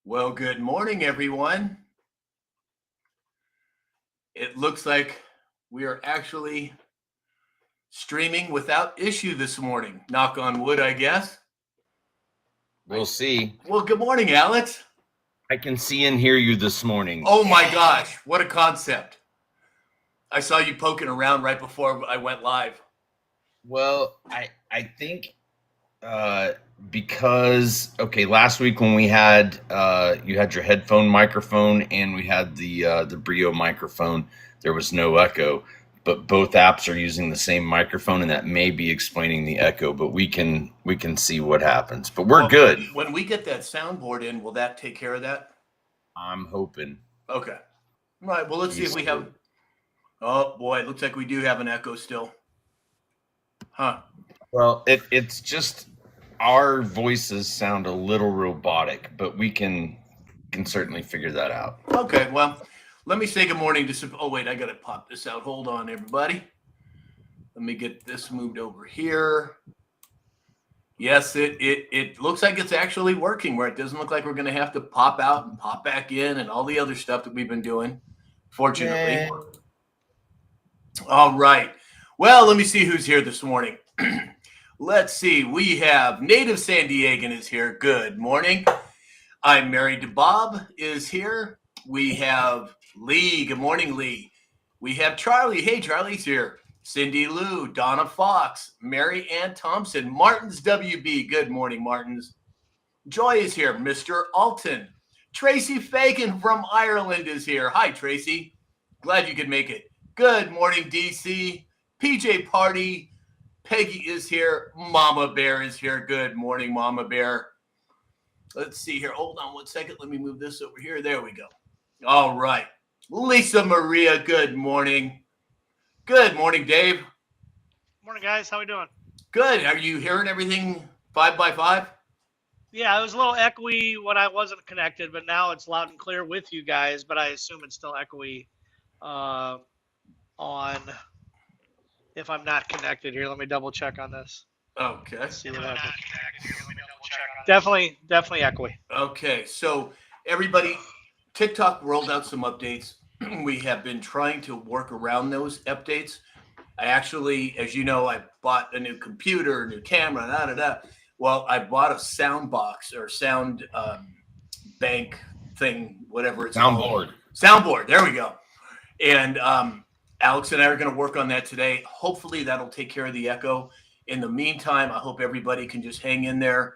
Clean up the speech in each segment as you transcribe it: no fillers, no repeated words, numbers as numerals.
Well, good morning, everyone. It looks like we are actually streaming without issue this morning. Knock on wood, I guess. We'll see. Well, good morning, Alex. I can see and hear you this morning. Oh my gosh, what a concept. I saw you poking around right before I went live. Well, I think because last week when we had you had your headphone microphone and we had the Brio microphone, there was no echo. But both apps are using the same microphone, and that may be explaining the echo. But we can see what happens. But we're good. When we get that soundboard in, will that take care of that? I'm hoping. Okay. All right. Well, let's see if we have. Oh boy, it looks like we do have an echo still. Huh. Well, it's just our voices sound a little robotic, but we can certainly figure that out. Okay, well, let me say good morning to some. Oh wait, I gotta pop this out. Hold on, everybody. Let me get this moved over here. Yes, it looks like it's actually working. Where it doesn't look like we're gonna have to pop out and pop back in and all the other stuff that we've been doing. Fortunately. Yeah. All right. Well, let me see who's here this morning. Let's see. We have Native San Diegan is here. Good morning. I'm married to Bob is here. We have Lee. Good morning, Lee. We have Charlie. Hey, Charlie's here. Cindy Lou, Donna Fox, Mary Ann Thompson, Martins WB. Good morning, Martins. Joy is here. Mr. Alton. Tracy Fagan from Ireland is here. Hi, Tracy. Glad you could make it. Good morning, DC. PJ Party. Peggy is here. Mama Bear is here. Good morning, Mama Bear. Let's see here. Hold on 1 second. Let me move this over here. There we go. All right. Lisa Maria, good morning. Good morning, Dave. Morning, guys. How we doing? Good. Are you hearing everything 5x5? Yeah, it was a little echoey when I wasn't connected, but now it's loud and clear with you guys. But I assume it's still echoey on if I'm not connected here. Let me double check on this. Okay. Let's see what happens. Definitely echoey. Okay. So everybody, TikTok rolled out some updates. We have been trying to work around those updates. I actually, as you know, I bought a new computer, a new camera, Well, I bought a sound box or sound bank thing, whatever it's called. Soundboard. There we go. And Alex and I are going to work on that today. Hopefully that'll take care of the echo. In the meantime, I hope everybody can just hang in there.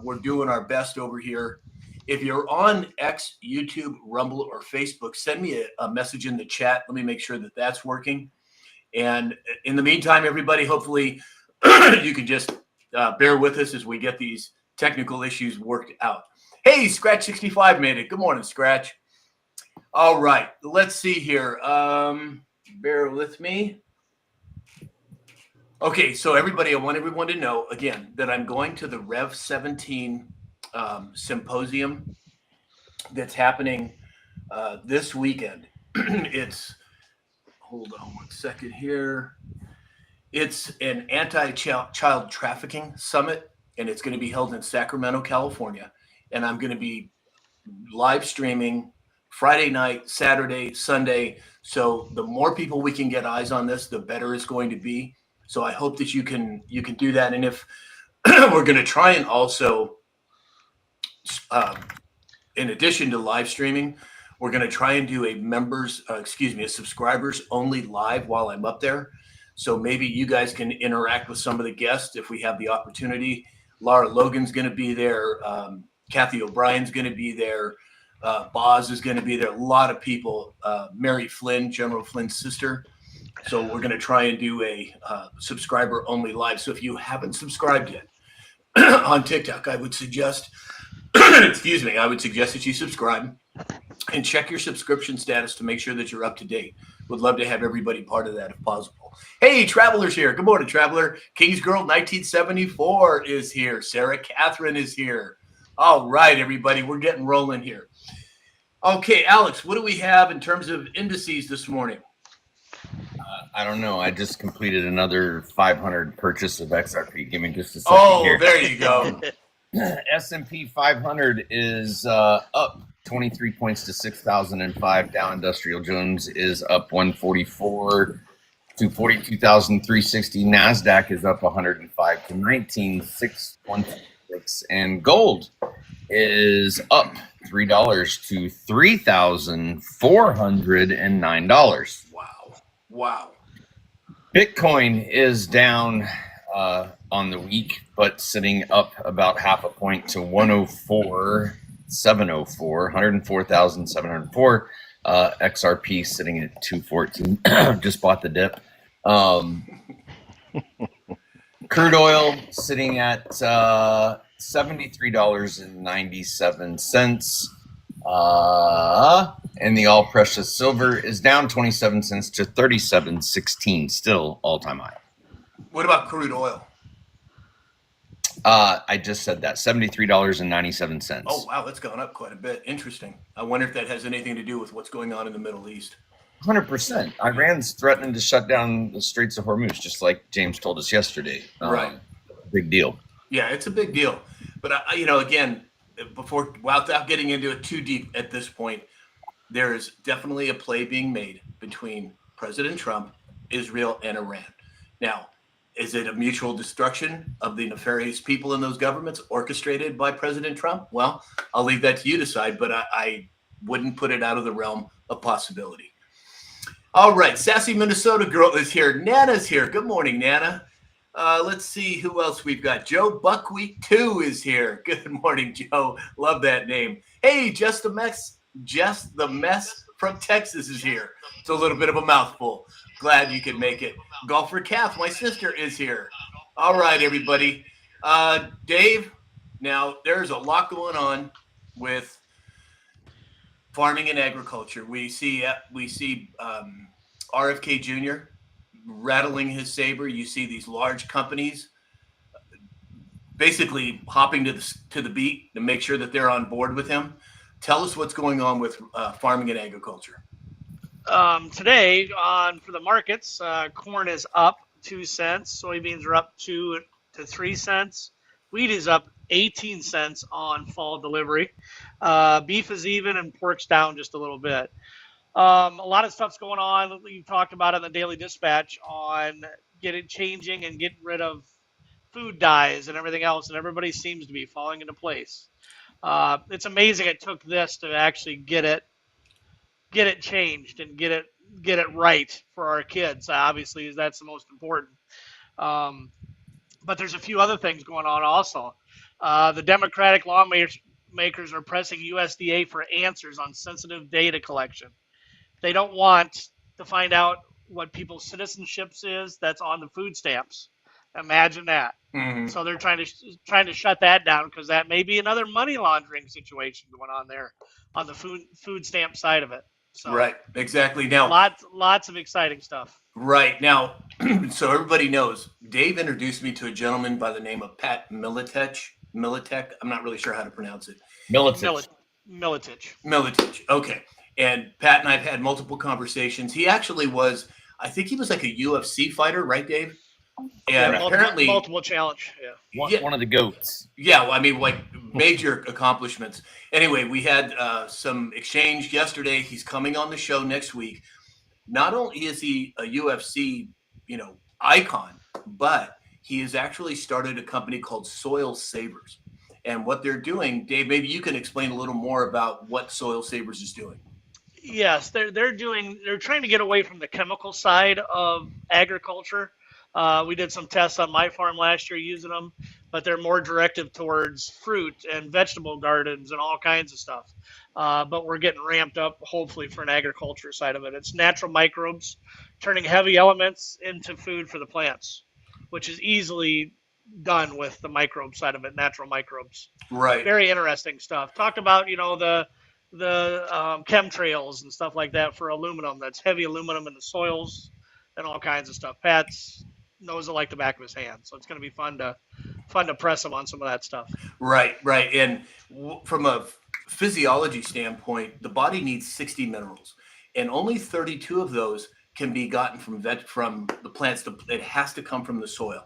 We're doing our best over here. If you're on X, YouTube, Rumble, or Facebook, send me a message in the chat. Let me make sure that that's working. And in the meantime, everybody, hopefully you can just bear with us as we get these technical issues worked out. Hey, Scratch65 made it. Good morning, Scratch. All right, let's see here. Bear with me. Okay, so everybody, I want everyone to know, again, that I'm going to the Rev 17 symposium that's happening this weekend. Hold on 1 second here. It's an anti-child trafficking summit, and it's going to be held in Sacramento, California. And I'm going to be live streaming Friday night, Saturday, Sunday. So the more people we can get eyes on this, the better it's going to be. So I hope that you can do that. And if we're going to try and also, in addition to live streaming, we're going to try and do a subscribers only live while I'm up there. So maybe you guys can interact with some of the guests if we have the opportunity. Laura Logan's going to be there. Kathy O'Brien's going to be there. Boz is going to be there. A lot of people. Mary Flynn, General Flynn's sister. So we're going to try and do a subscriber only live. So if you haven't subscribed yet on TikTok, I would suggest, I would suggest that you subscribe and check your subscription status to make sure that you're up to date. Would love to have everybody part of that if possible. Hey, Traveler's here. Good morning, Traveler. King's Girl 1974 is here. Sarah Catherine is here. All right, everybody, we're getting rolling here. Okay, Alex, what do we have in terms of indices this morning? I don't know. I just completed another 500 purchase of XRP. Give me just a second here. There you go. S&P 500 is up 23 points to 6,005. Dow Industrial Jones is up 144 to 42,360. NASDAQ is up 105 to 19,616. And gold is up $3 to $3,409. Wow. Bitcoin is down on the week, but sitting up about half a point to 104,704. XRP sitting at 214. Just bought the dip. Crude oil sitting at $73.97. And the all precious silver is down 27 cents to 37.16, still all-time high. What about crude oil? I just said that, $73.97. Oh, wow, that's gone up quite a bit. Interesting. I wonder if that has anything to do with what's going on in the Middle East. 100%. Iran's threatening to shut down the Straits of Hormuz, just like James told us yesterday. Right. Big deal. Yeah, it's a big deal. But, again, without getting into it too deep at this point, there is definitely a play being made between President Trump, Israel, and Iran. Now, is it a mutual destruction of the nefarious people in those governments orchestrated by President Trump? Well, I'll leave that to you to decide, but I wouldn't put it out of the realm of possibility. All right, Sassy Minnesota girl is here. Nana's here. Good morning, Nana. Let's see who else we've got. Joe Buckwheat 2 is here. Good morning, Joe. Love that name. Hey, Just the Mess from Texas is here. It's a little bit of a mouthful. Glad you could make it. Golfer Kath, my sister, is here. All right, everybody. Dave, now there's a lot going on with farming and agriculture. We see RFK Jr. rattling his saber. You see these large companies basically hopping to the beat to make sure that they're on board with him. Tell us what's going on with farming and agriculture. Today for the markets, corn is up 2 cents. Soybeans are up 2 to 3 cents. Wheat is up 18 cents on fall delivery. Beef is even and pork's down just a little bit. A lot of stuff's going on. You talked about it in the Daily Dispatch on changing and getting rid of food dyes and everything else, and everybody seems to be falling into place. It's amazing it took this to actually get it changed and get it right for our kids. Obviously, that's the most important. But there's a few other things going on also. The Democratic lawmakers are pressing USDA for answers on sensitive data collection. They don't want to find out what people's citizenships is that's on the food stamps. Imagine that. Mm-hmm. So they're trying to shut that down because that may be another money laundering situation going on there on the food stamp side of it. So, right, exactly. Now, lots of exciting stuff. Right now, so everybody knows, Dave introduced me to a gentleman by the name of Pat Miletich. I'm not really sure how to pronounce it. Miletich. Okay. And Pat and I've had multiple conversations. He actually was, I think he was like a UFC fighter, right, Dave? And apparently multiple challenge. Yeah. One of the GOATs. Yeah, well, I mean, like major accomplishments. Anyway, we had some exchange yesterday. He's coming on the show next week. Not only is he a UFC, icon, but he has actually started a company called Soil Savers. And what they're doing, Dave, maybe you can explain a little more about what Soil Savers is doing. Yes, they're trying to get away from the chemical side of agriculture. We did some tests on my farm last year using them, but they're more directed towards fruit and vegetable gardens and all kinds of stuff. But we're getting ramped up, hopefully, for an agriculture side of it. It's natural microbes turning heavy elements into food for the plants, which is easily done with the microbe side of it, natural microbes. Right. Very interesting stuff. Talked about, the chemtrails and stuff like that for aluminum. That's heavy aluminum in the soils and all kinds of stuff. Pat's knows it like the back of his hand, so it's going to be fun to press him on some of that stuff. Right. And from a physiology standpoint, the body needs 60 minerals, and only 32 of those can be gotten from the plants. It has to come from the soil.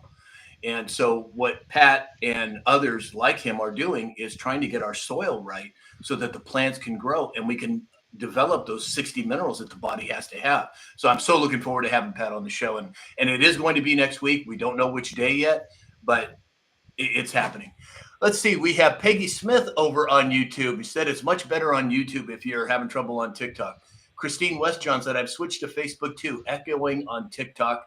And so what Pat and others like him are doing is trying to get our soil right so that the plants can grow and we can develop those 60 minerals that the body has to have. So I'm so looking forward to having Pat on the show. And it is going to be next week. We don't know which day yet, but it's happening. Let's see. We have Peggy Smith over on YouTube. He said it's much better on YouTube if you're having trouble on TikTok. Christine Westjohn said, I've switched to Facebook too, echoing on TikTok.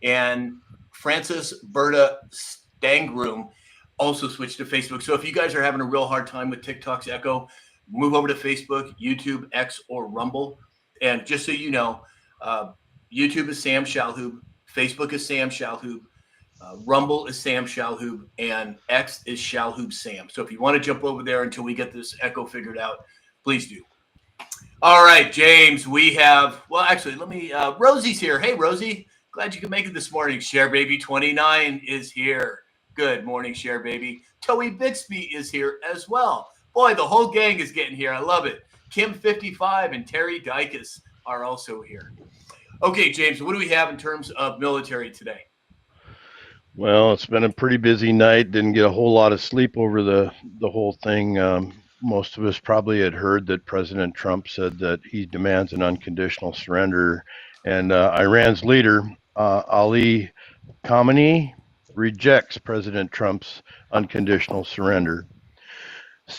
And Francis Berta Stangroom also switched to Facebook. So if you guys are having a real hard time with TikTok's echo, move over to Facebook, YouTube, X, or Rumble. And just so you know, YouTube is Sam Shalhoub, Facebook is Sam Shalhoub, Rumble is Sam Shalhoub, and X is Shalhoub Sam. So if you want to jump over there until we get this echo figured out, please do. All right, James, we have, well, actually, let me, Rosie's here. Hey, Rosie, glad you could make it this morning. Share Baby 29 is here. Good morning, Share Baby. Toey Bixby is here as well. Boy, the whole gang is getting here. I love it. Kim 55 and Terry Dykes are also here. Okay, James, what do we have in terms of military today? Well, it's been a pretty busy night. Didn't get a whole lot of sleep over the whole thing. Most of us probably had heard that President Trump said that he demands an unconditional surrender, and Iran's leader, Ali Khamenei, rejects President Trump's unconditional surrender.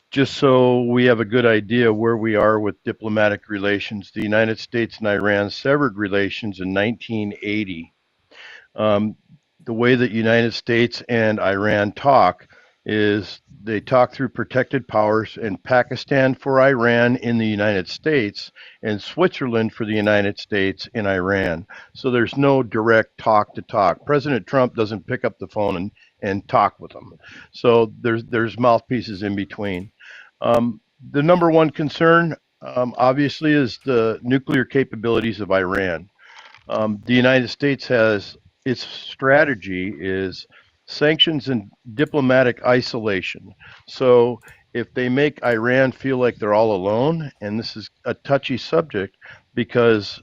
Just so we have a good idea where we are with diplomatic relations, the United States and Iran severed relations in 1980. The way that United States and Iran talk is they talk through protected powers, and Pakistan for Iran in the United States and Switzerland for the United States in Iran. So there's no direct talk to talk. President Trump doesn't pick up the phone and talk with them. So there's mouthpieces in between. The number one concern, obviously, is the nuclear capabilities of Iran. The United States has, its strategy is sanctions and diplomatic isolation. So if they make Iran feel like they're all alone, and this is a touchy subject because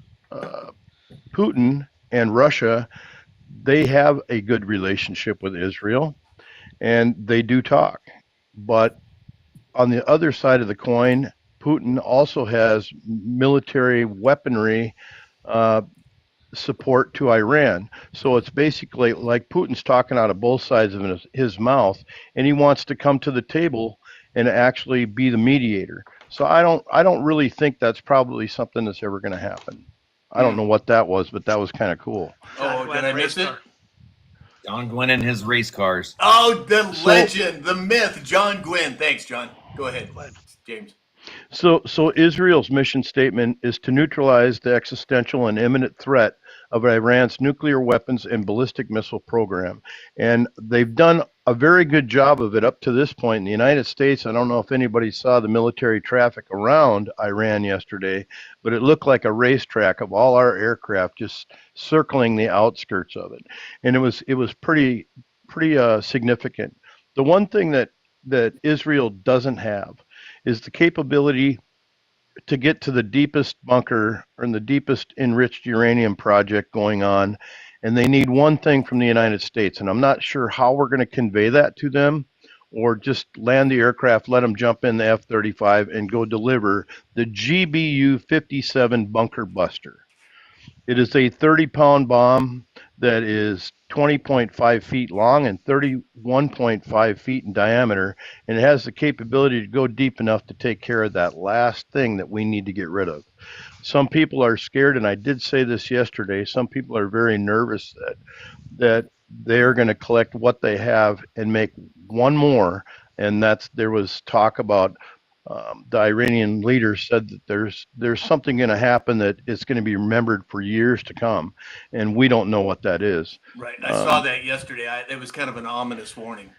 Putin and Russia, they have a good relationship with Israel, and they do talk. But on the other side of the coin, Putin also has military weaponry support to Iran. So it's basically like Putin's talking out of both sides of his mouth, and he wants to come to the table and actually be the mediator. So I don't really think that's probably something that's ever going to happen. I don't know what that was, but that was kind of cool. Oh, did I miss it? John Gwynn and his race cars. Oh, the legend, the myth, John Gwynn. Thanks, John. Go ahead, James. So Israel's mission statement is to neutralize the existential and imminent threat of Iran's nuclear weapons and ballistic missile program. And they've done a very good job of it up to this point. In the United States, I don't know if anybody saw the military traffic around Iran yesterday, but it looked like a racetrack of all our aircraft just circling the outskirts of it. And it was pretty significant. The one thing that Israel doesn't have is the capability to get to the deepest bunker or the deepest enriched uranium project going on. And they need one thing from the United States. And I'm not sure how we're going to convey that to them, or just land the aircraft, let them jump in the F-35 and go deliver the GBU-57 bunker buster. It is a 30-pound bomb that is 20.5 feet long and 31.5 feet in diameter, and it has the capability to go deep enough to take care of that last thing that we need to get rid of. Some people are scared, and I did say this yesterday, some people are very nervous that they're going to collect what they have and make one more, and there was talk about the Iranian leader said that there's something going to happen that is going to be remembered for years to come, and we don't know what that is. Right. I saw that yesterday. It was kind of an ominous warning.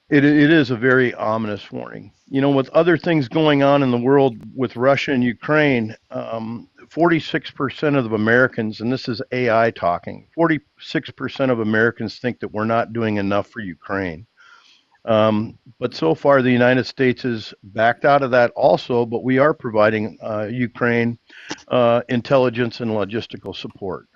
It is a very ominous warning. You know, with other things going on in the world with Russia and Ukraine, 46% of Americans, and this is AI talking, 46% of Americans think that we're not doing enough for Ukraine. But so far, the United States has backed out of that also, but we are providing Ukraine intelligence and logistical support.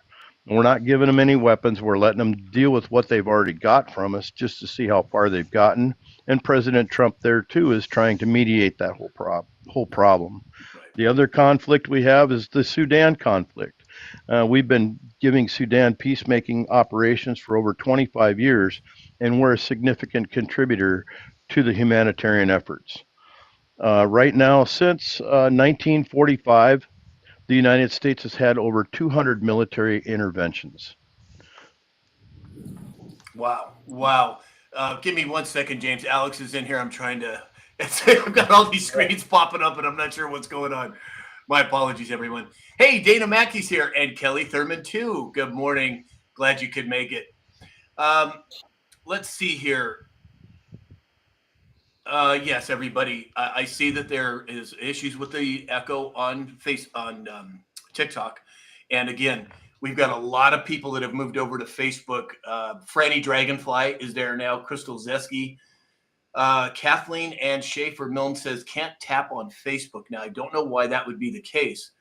We're not giving them any weapons. We're letting them deal with what they've already got from us just to see how far they've gotten. And President Trump there too is trying to mediate that whole problem. Right. The other conflict we have is the Sudan conflict. We've been giving Sudan peacemaking operations for over 25 years, and we're a significant contributor to the humanitarian efforts. Right now, since 1945, the United States has had over 200 military interventions. Wow. Wow. Give me 1 second, James. Alex is in here. I'm trying to. I've got all these screens popping up, and I'm not sure what's going on. My apologies, everyone. Hey, Dana Mackey's here, and Kelly Thurman too. Good morning. Glad you could make it. Let's see here. Yes, everybody. I see that there is issues with the echo on TikTok, and again, we've got a lot of people that have moved over to Facebook. Franny Dragonfly is there now. Crystal Zeski, Kathleen Ann Schaefer Milne says can't tap on Facebook. Now I don't know why that would be the case.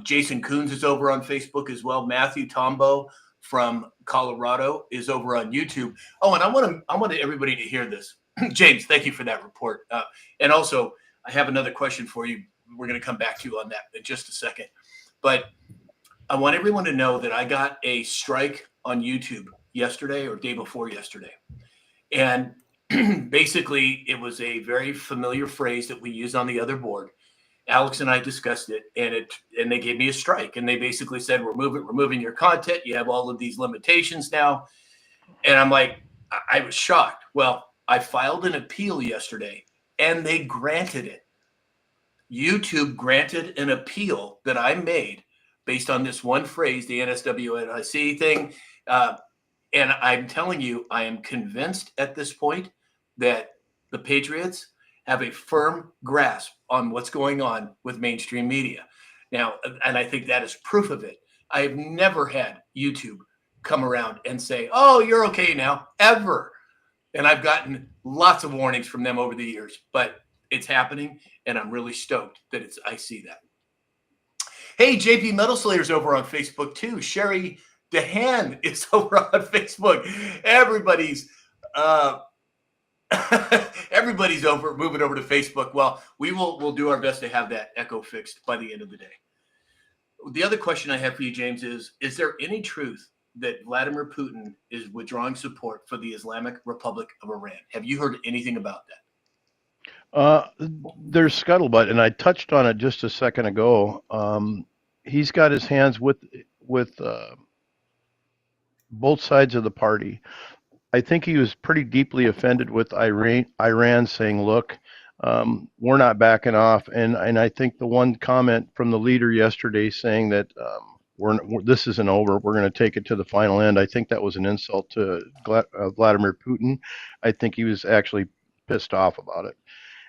Jason Coons is over on Facebook as well. Matthew Tombo from Colorado is over on YouTube. Oh, and I want everybody to hear this. James, thank you for that report. And also, I have another question for you. We're going to come back to you on that in just a second. But I want everyone to know that I got a strike on YouTube yesterday or day before yesterday. And basically, it was a very familiar phrase that we use on the other board. Alex and I discussed it, and they gave me a strike. And they basically said, we're moving your content. You have all of these limitations now. And I'm like, I was shocked. Well, I filed an appeal yesterday, and they granted it. YouTube granted an appeal that I made based on this one phrase, the NSWNIC thing. And I'm telling you, I am convinced at this point that the Patriots have a firm grasp on what's going on with mainstream media. Now, and I think that is proof of it. I have never had YouTube come around and say, oh, you're okay now, ever. And I've gotten lots of warnings from them over the years, but it's happening, and I'm really stoked that I see that. Hey, JP Metal Slayer's over on Facebook too. Sherry DeHaan is over on Facebook. Everybody's moving over to Facebook. Well, we'll do our best to have that echo fixed by the end of the day. The other question I have for you, James, is there any truth that Vladimir Putin is withdrawing support for the Islamic Republic of Iran? Have you heard anything about that? There's scuttlebutt, and I touched on it just a second ago. He's got his hands with both sides of the party. I think he was pretty deeply offended with Iran saying, look, we're not backing off. And I think the one comment from the leader yesterday saying that this isn't over, we're going to take it to the final end, I think that was an insult to Vladimir Putin. I think he was actually pissed off about it.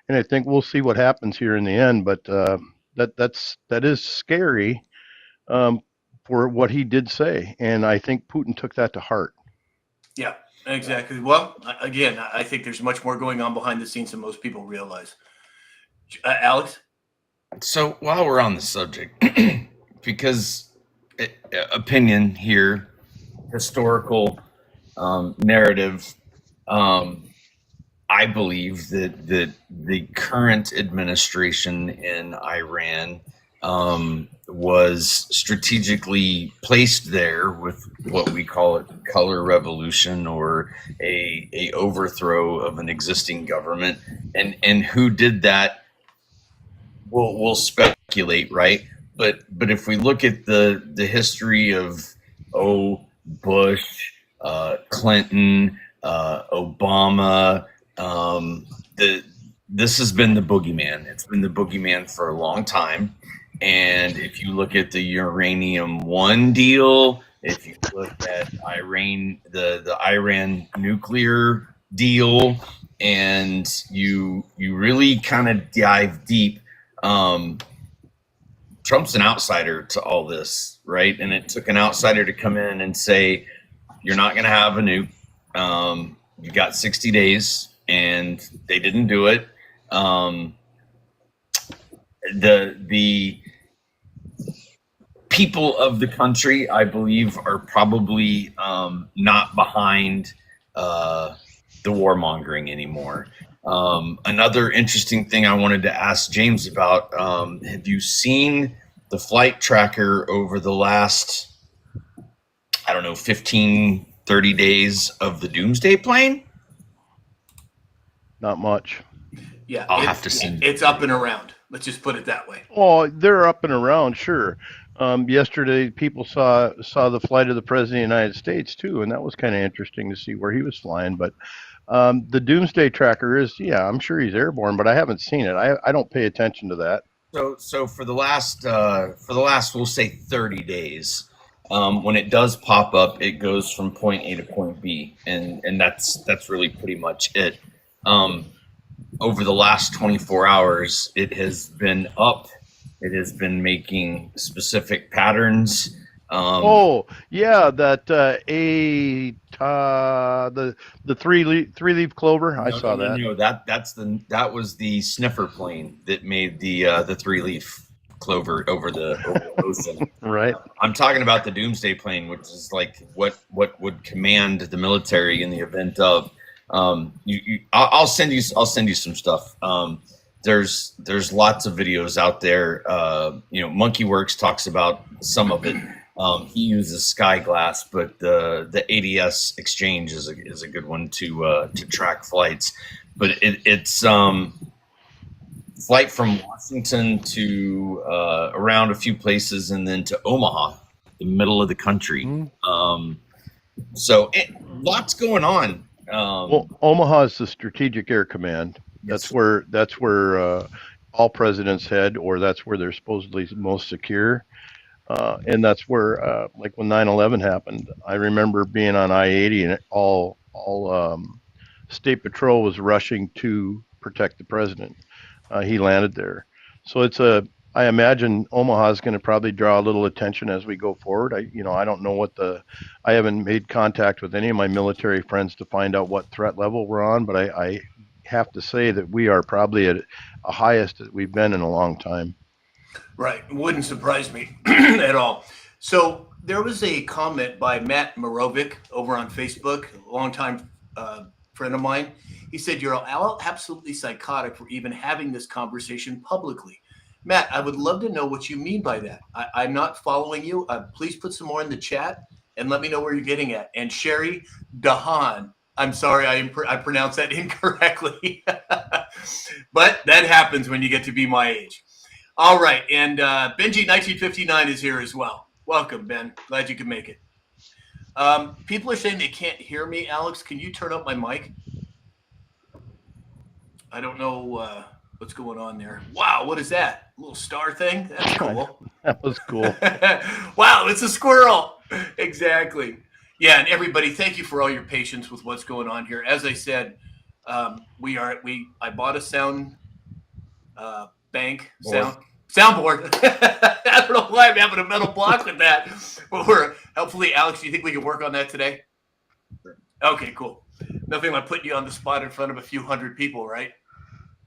And I think we'll see what happens here in the end, but that is scary for what he did say. And I think Putin took that to heart. Yeah, exactly. Well, again, I think there's much more going on behind the scenes than most people realize. Alex? So while we're on the subject, because opinion here, historical narrative, I believe that the current administration in Iran was strategically placed there with what we call it color revolution, or a overthrow of an existing government, and who did that, we'll speculate, right? But if we look at the history of Bush, Clinton, Obama, this has been the boogeyman. It's been the boogeyman for a long time. And if you look at the Uranium One deal, if you look at Iran, the Iran nuclear deal, and you really kind of dive deep, Trump's an outsider to all this, right? And it took an outsider to come in and say, you're not going to have a nuke. You got 60 days, and they didn't do it. The people of the country, I believe, are probably not behind the warmongering anymore. Another interesting thing I wanted to ask James about, have you seen the flight tracker over the last, I don't know, 15, 30 days of the Doomsday plane? Not much. Yeah, I'll have to send it's up and around. Let's just put it that way. Oh, they're up and around, sure. Yesterday, people saw the flight of the President of the United States too, and that was kind of interesting to see where he was flying. But the Doomsday Tracker is, yeah, I'm sure he's airborne, but I haven't seen it. I don't pay attention to that. So for the last we'll say 30 days, when it does pop up, it goes from point A to point B, and that's really pretty much it. Over the last 24 hours, it has been up. It has been making specific patterns. Oh, yeah, that the three leaf clover. I saw that. No, that was the sniffer plane that made the 3-leaf clover over the ocean. Right. I'm talking about the Doomsday plane, which is like what would command the military in the event of. I'll send you some stuff. There's lots of videos out there. MonkeyWorks talks about some of it. He uses Skyglass, but the ADS Exchange is a good one to track flights. But it's flight from Washington to around a few places, and then to Omaha, the middle of the country. So lots going on. Well, Omaha is the Strategic Air Command. That's where all presidents head, or that's where they're supposedly most secure. And that's where, like when 9/11 happened, I remember being on I-80 and all State Patrol was rushing to protect the president. He landed there. So I imagine Omaha is going to probably draw a little attention as we go forward. I don't know I haven't made contact with any of my military friends to find out what threat level we're on, but I have to say that we are probably at a highest that we've been in a long time. Right. Wouldn't surprise me at all. So there was a comment by Matt Morovic over on Facebook, a longtime friend of mine. He said, "You're absolutely psychotic for even having this conversation publicly." Matt, I would love to know what you mean by that. I'm not following you. Please put some more in the chat and let me know where you're getting at. And Sherry Dahan, I'm sorry, I pronounced that incorrectly. But that happens when you get to be my age. All right. And Benji1959 is here as well. Welcome, Ben. Glad you could make it. People are saying they can't hear me. Alex, can you turn up my mic? I don't know what's going on there. Wow, what is that? A little star thing? That's cool. That was cool. Wow, it's a squirrel. Exactly. Yeah, and everybody, thank you for all your patience with what's going on here. As I said, I bought a soundboard. I don't know why I'm having a mental block with that, but hopefully, Alex, do you think we can work on that today? Sure. Okay, cool. Nothing like putting you on the spot in front of a few hundred people, right?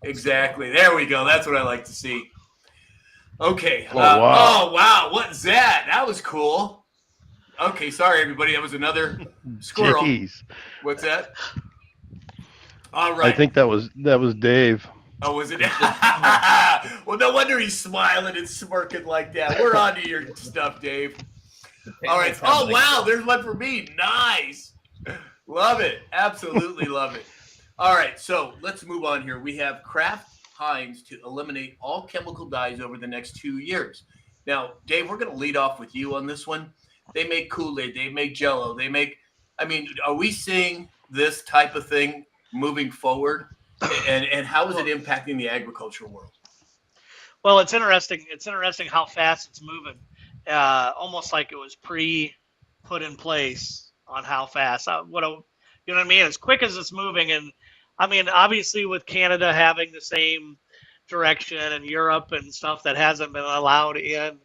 Exactly. There we go. That's what I like to see. Okay. Wow. Oh, wow. What's that? That was cool. Okay. Sorry, everybody. That was another squirrel. Jeez. What's that? All right. I think that was Dave. Oh, was it? Well, no wonder he's smiling and smirking like that. We're on to your stuff, Dave. All right. Oh, wow. There's one for me. Nice. Love it. Absolutely love it. All right. So let's move on here. We have Kraft Heinz to eliminate all chemical dyes over the next 2 years. Now, Dave, we're going to lead off with you on this one. They make Kool-Aid. They make Jell-O. Are we seeing this type of thing moving forward? And how is it impacting the agricultural world? Well, it's interesting. It's interesting how fast it's moving. Almost like it was put in place on how fast. You know what I mean? As quick as it's moving, and I mean, obviously with Canada having the same direction and Europe and stuff that hasn't been allowed in.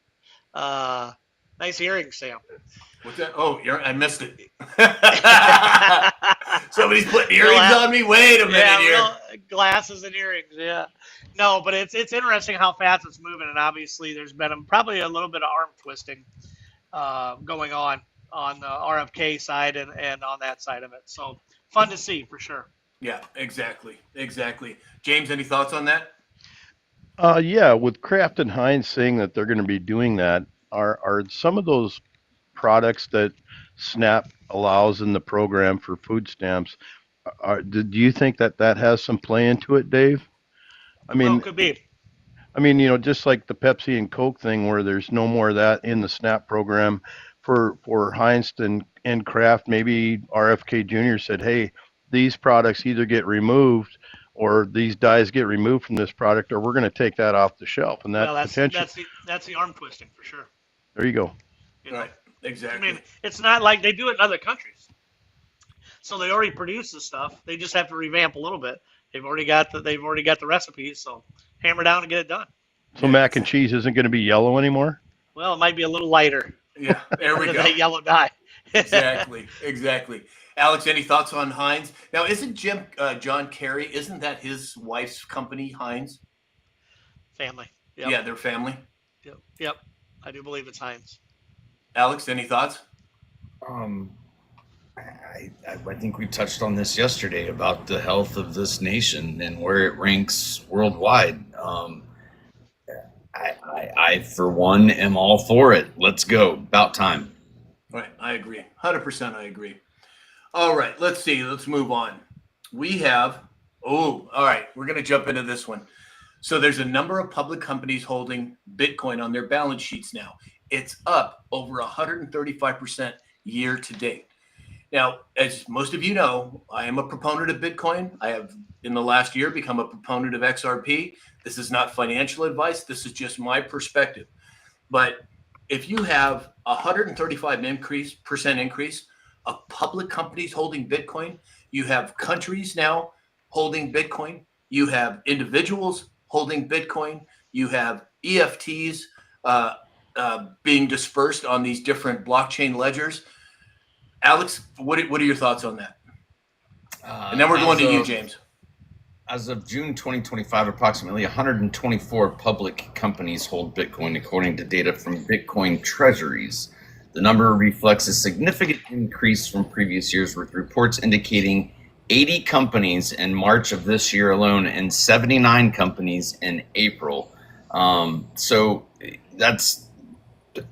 Nice hearing, Sam. What's that? Oh, I missed it. Somebody's putting earrings on me. Wait a minute Yeah, here. glasses and earrings. Yeah, no, but it's interesting how fast it's moving, and obviously there's been probably a little bit of arm twisting going on the RFK side and on that side of it. So fun to see for sure. Yeah, exactly. James, any thoughts on that? Yeah, with Kraft and Heinz saying that they're going to be doing that, are some of those products that SNAP allows in the program for food stamps, do you think that that has some play into it, Dave? I Well, mean, it could be. just like the Pepsi and Coke thing, where there's no more of that in the SNAP program for Heinz and Kraft. Maybe RFK Jr. said, "Hey, these products either get removed, or these dyes get removed from this product, or we're going to take that off the shelf." And that Well, potential. that's the arm twisting for sure. There you go. You know? Right. I Exactly. mean, it's not like they do it in other countries. So they already produce the stuff. They just have to revamp a little bit. They've already got the recipes. So hammer down and get it done. So mac and cheese isn't going to be yellow anymore. Well, it might be a little lighter Yeah, there we than go. that yellow dye. Exactly. Alex, any thoughts on Heinz? Now, isn't John Kerry? Isn't that his wife's company, Heinz? Family. Yep. Yeah, their family. Yep. I do believe it's Heinz. Alex, any thoughts? I think we touched on this yesterday about the health of this nation and where it ranks worldwide. I for one am all for it. Let's go. About time. Right, I agree. 100% I agree. All right, let's see. Let's move on. We have, all right, we're going to jump into this one. So there's a number of public companies holding Bitcoin on their balance sheets now. It's up over 135% year to date. Now, as most of you know, I am a proponent of Bitcoin. I have, in the last year, become a proponent of XRP. This is not financial advice. This is just my perspective. But if you have 135% increase of public companies holding Bitcoin, you have countries now holding Bitcoin, you have individuals holding Bitcoin, you have EFTs being dispersed on these different blockchain ledgers. Alex, what are your thoughts on that? And then we're going to you, James. As of June 2025, approximately 124 public companies hold Bitcoin, according to data from Bitcoin Treasuries. The number reflects a significant increase from previous years, with reports indicating 80 companies in March of this year alone and 79 companies in April. So that's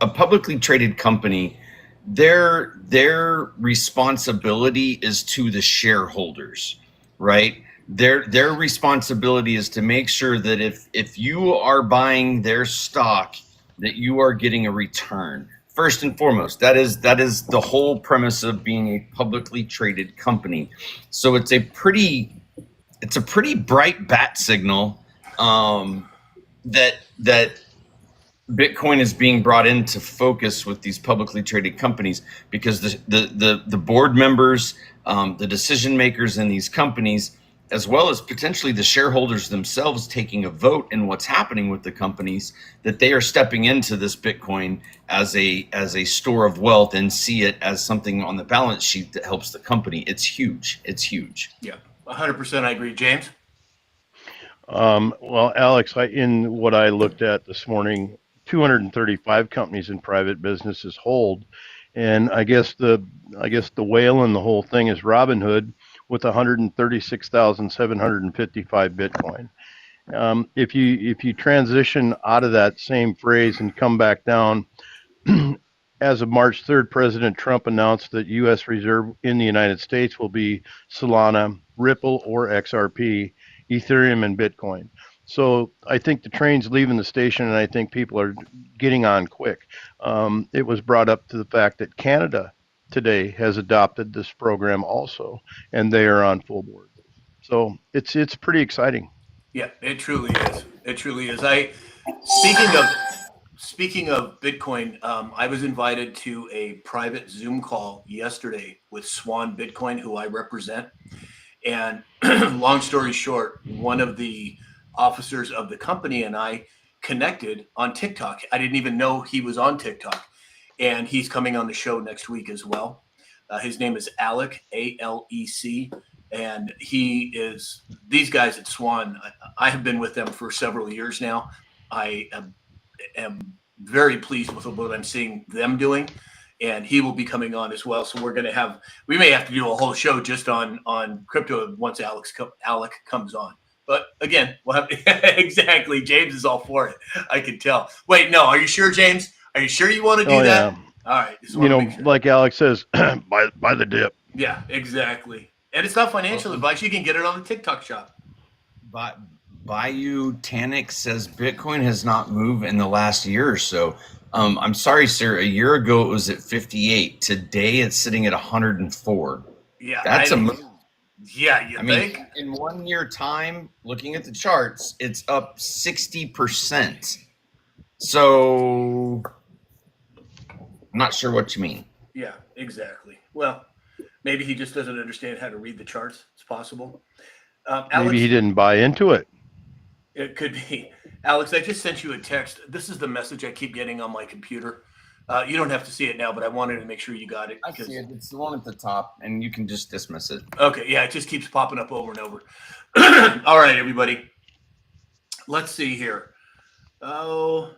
a publicly traded company. Their responsibility is to the shareholders, right? Their responsibility is to make sure that if you are buying their stock, that you are getting a return. First and foremost, that is the whole premise of being a publicly traded company. So it's a pretty bright bat signal that Bitcoin is being brought into focus with these publicly traded companies, because the board members, the decision makers in these companies, as well as potentially the shareholders themselves taking a vote in what's happening with the companies, that they are stepping into this Bitcoin as a store of wealth and see it as something on the balance sheet that helps the company. It's huge. Yeah, 100% I agree. James? Well, Alex, in what I looked at this morning, 235 companies in private businesses hold, and I guess the whale in the whole thing is Robinhood with 136,755 Bitcoin. If you transition out of that same phrase and come back down, as of March 3rd, President Trump announced that U.S. Reserve in the United States will be Solana, Ripple, or XRP, Ethereum, and Bitcoin. So I think the train's leaving the station, and I think people are getting on quick. It was brought up to the fact that Canada today has adopted this program also, and they are on full board. So it's pretty exciting. Yeah, it truly is. It truly is. Speaking of Bitcoin, I was invited to a private Zoom call yesterday with Swan Bitcoin, who I represent. And long story short, one of the officers of the company and I connected on TikTok. I didn't even know he was on TikTok. and he's coming on the show next week as well. His name is Alec, Alec, and he is these guys at Swan. I have been with them for several years now. I am very pleased with what I'm seeing them doing, and he will be coming on as well. So we may have to do a whole show just on crypto once Alec comes on. But again, we'll have exactly. James is all for it. I can tell. Wait, no, are you sure, James? Are you sure you want to do that? Yeah. All right. Sure. Like Alex says, buy the dip. Yeah, exactly. And it's not financial advice. You can get it on the TikTok shop. But Bayou Tannic says Bitcoin has not moved in the last year or so. I'm sorry, sir. A year ago it was at 58. Today it's sitting at 104. Yeah, that's a move. Yeah, I think? mean, in 1 year time, looking at the charts, it's up 60%. So I'm not sure what you mean. Yeah, exactly. Well, maybe he just doesn't understand how to read the charts. It's possible. Alex, maybe he didn't buy into it. It could be. Alex, I just sent you a text. This is the message I keep getting on my computer. You don't have to see it now, but I wanted to make sure you got it. I see it. It's the one at the top, and you can just dismiss it. Okay, yeah, it just keeps popping up over and over. All right, everybody. Let's see here. Oh,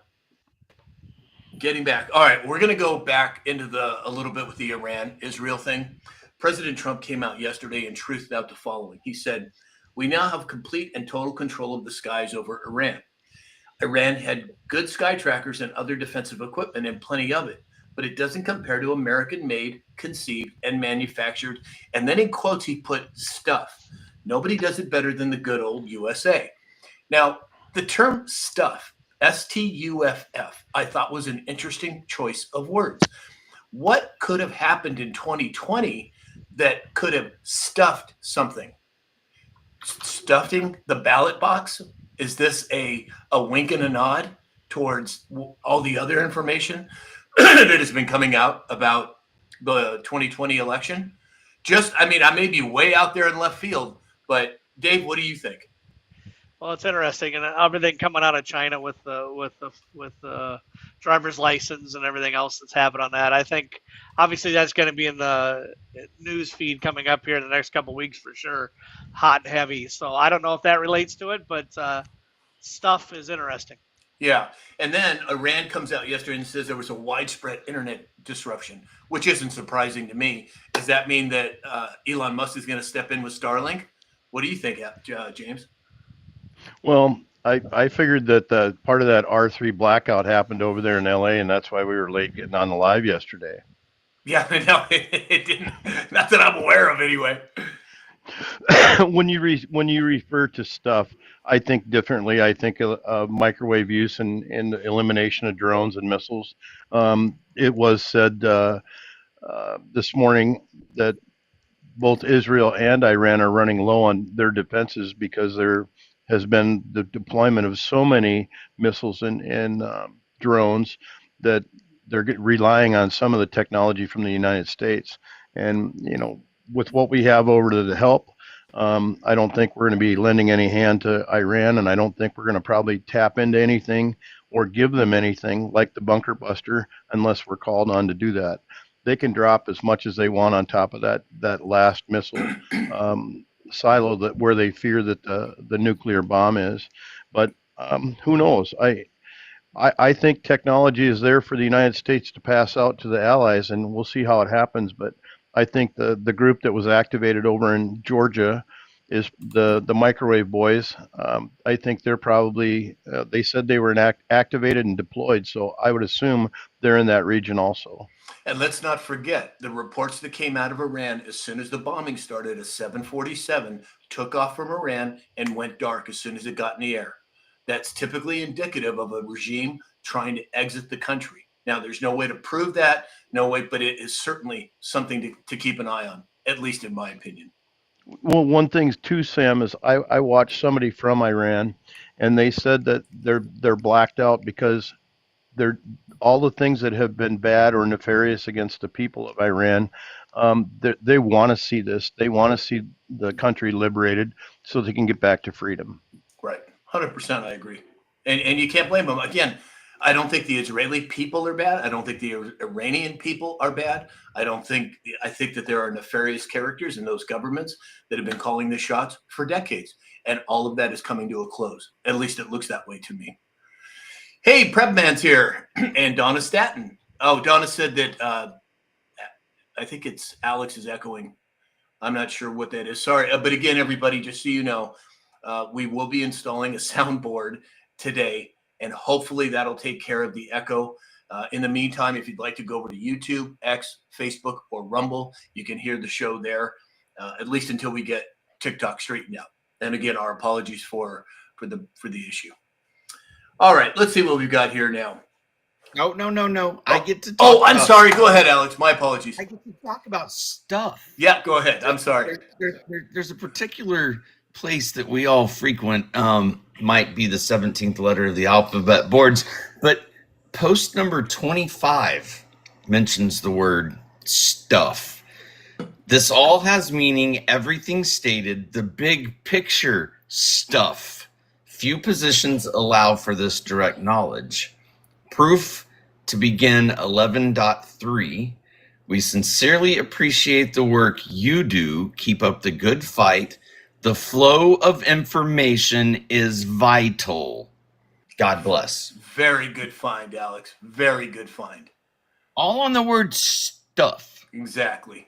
getting back. All right, we're going to go back into a little bit with the Iran-Israel thing. President Trump came out yesterday and truthed out the following. He said, "We now have complete and total control of the skies over Iran. Iran had good sky trackers and other defensive equipment and plenty of it, but it doesn't compare to American-made, conceived, and manufactured." And then in quotes, he put stuff. "Nobody does it better than the good old USA." Now, the term stuff, S-T-U-F-F, I thought was an interesting choice of words. What could have happened in 2020 that could have stuffed something? Stuffing the ballot box? Is this a wink and a nod towards all the other information that has been coming out about the 2020 election? I may be way out there in left field, but Dave, what do you think? Well, it's interesting, and everything coming out of China with the driver's license and everything else that's happened on that. I think obviously that's going to be in the news feed coming up here in the next couple of weeks for sure, hot and heavy. So I don't know if that relates to it, but stuff is interesting. Yeah, and then Iran comes out yesterday and says there was a widespread internet disruption, which isn't surprising to me. Does that mean that Elon Musk is going to step in with Starlink? What do you think, James? Well, I figured that part of that R3 blackout happened over there in LA, and that's why we were late getting on the live yesterday. Yeah, no, it didn't. Not that I'm aware of, anyway. When you refer to stuff, I think differently. I think microwave use and the elimination of drones and missiles. It was said this morning that both Israel and Iran are running low on their defenses because there has been the deployment of so many missiles and drones that they're relying on some of the technology from the United States. And, with what we have over to the help, I don't think we're going to be lending any hand to Iran, and I don't think we're going to probably tap into anything or give them anything like the bunker buster unless we're called on to do that. They can drop as much as they want on top of that last missile silo where they fear that the nuclear bomb is. But who knows? I think technology is there for the United States to pass out to the allies, and we'll see how it happens. But I think the group that was activated over in Georgia is the microwave boys. I think they're probably, they said they were activated and deployed, so I would assume they're in that region also. And let's not forget the reports that came out of Iran as soon as the bombing started. A 747 took off from Iran and went dark as soon as it got in the air. That's typically indicative of a regime trying to exit the country. Now, there's no way to prove that, no way, but it is certainly something to keep an eye on, at least in my opinion. Well, one thing too, Sam, is I watched somebody from Iran, and they said that they're blacked out because they're all the things that have been bad or nefarious against the people of Iran. They want to see this. They want to see the country liberated so they can get back to freedom. Right, 100%. I agree, and you can't blame them. Again, I don't think the Israeli people are bad. I don't think the Iranian people are bad. I think that there are nefarious characters in those governments that have been calling the shots for decades. And all of that is coming to a close. At least it looks that way to me. Hey, Prepman's here. And Donna Staton. Oh, Donna said that I think it's Alex is echoing. I'm not sure what that is. Sorry. But again, everybody, just so you know, we will be installing a soundboard today. And hopefully that'll take care of the echo. In the meantime, if you'd like to go over to YouTube, X, Facebook, or Rumble, you can hear the show there, at least until we get TikTok straightened out. And again, our apologies for the issue. All right, let's see what we've got here now. No. I get to talk. Oh, I'm sorry. Go ahead, Alex. My apologies. I get to talk about stuff. Yeah, go ahead. I'm sorry. There's a particular place that we all frequent, might be the 17th letter of the alphabet boards, but post number 25 mentions the word stuff. This all has meaning, everything stated, the big picture stuff. Few positions allow for this direct knowledge. Proof to begin 11.3. We sincerely appreciate the work you do. Keep up the good fight. The flow of information is vital. God bless. Very good find, Alex. Very good find. All on the word stuff. Exactly.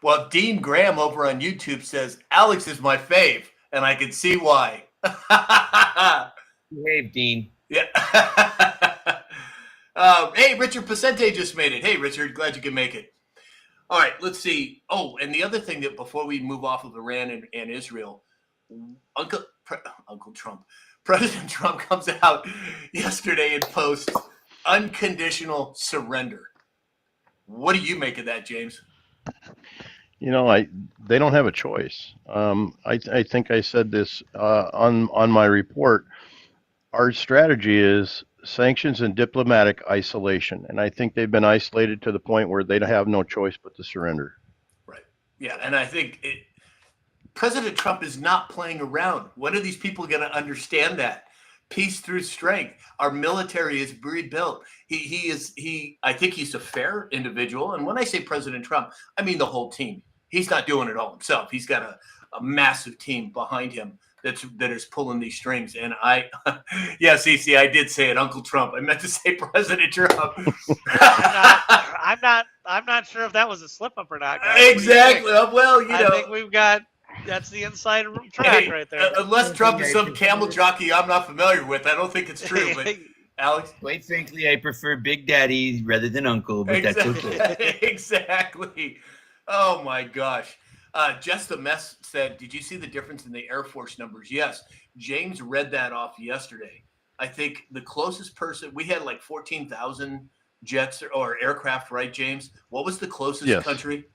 Well, Dean Graham over on YouTube says, Alex is my fave, and I can see why. Behave, Dean. Yeah. Hey, Richard Pacente just made it. Hey, Richard, glad you could make it. All right, let's see. Oh, and the other thing that before we move off of Iran and Israel, Uncle Trump, President Trump comes out yesterday and posts unconditional surrender. What do you make of that, James? They don't have a choice. I think I said this on my report. Our strategy is sanctions and diplomatic isolation, and I think they've been isolated to the point where they have no choice but to surrender. Right. Yeah, and I think President Trump is not playing around. When are these people going to understand that? Peace through strength. Our military is rebuilt. I think he's a fair individual. And when I say President Trump, I mean the whole team. He's not doing it all himself. He's got a massive team behind him that is pulling these strings. And yeah, Cece, I did say it, Uncle Trump. I meant to say President Trump. I'm not sure if that was a slip up or not, guys. Exactly. Well, I think that's the inside track right there. Unless Trump is some camel jockey I'm not familiar with, I don't think it's true. But Alex, quite frankly, I prefer Big Daddy rather than Uncle, but that's okay. Exactly. Oh my gosh. Just the Mess said, did you see the difference in the Air Force numbers? Yes. James read that off yesterday. I think the closest person, we had like 14,000 jets or aircraft, right, James? What was the closest country?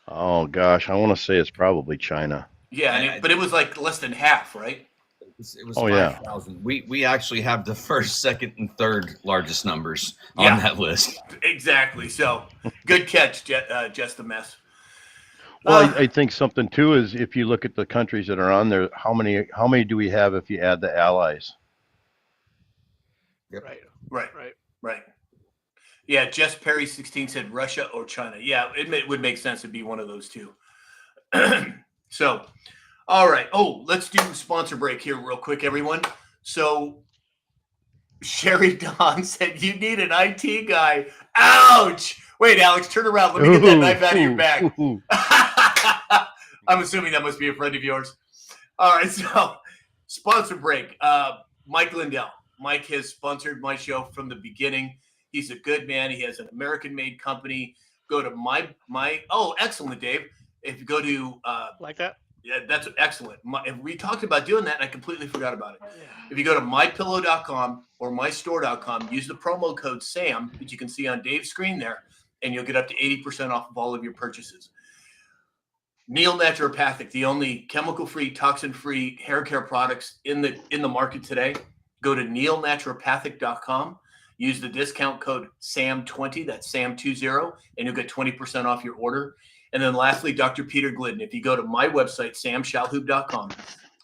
Oh, gosh. I want to say it's probably China. Yeah, but it was like less than half, right? It was 5,000. We actually have the first, second, and third largest numbers on that list. Exactly. So good catch, Just the Mess. Well, I think something too is if you look at the countries that are on there, how many do we have if you add the allies? Yep. Right. Yeah, Jess Perry 16 said Russia or China. Yeah, it would make sense to be one of those two. So, all right. Oh, let's do sponsor break here real quick, everyone. So Sherry Dawn said, you need an IT guy. Ouch. Wait, Alex, turn around. Let me get that knife out of your bag. I'm assuming that must be a friend of yours. All right, so sponsor break. Mike Lindell. Mike has sponsored my show from the beginning. He's a good man. He has an American-made company. Go to oh, excellent, Dave. If you go to like that. Yeah, that's excellent. We talked about doing that, and I completely forgot about it. Yeah. If you go to mypillow.com or mystore.com, use the promo code SAM that you can see on Dave's screen there, and you'll get up to 80% off of all of your purchases. Neil Naturopathic, the only chemical-free, toxin-free hair care products in the market today. Go to neilnaturopathic.com. Use the discount code SAM20, that's SAM20, and you'll get 20% off your order. And then lastly, Dr. Peter Glidden. If you go to my website, samshalhoub.com,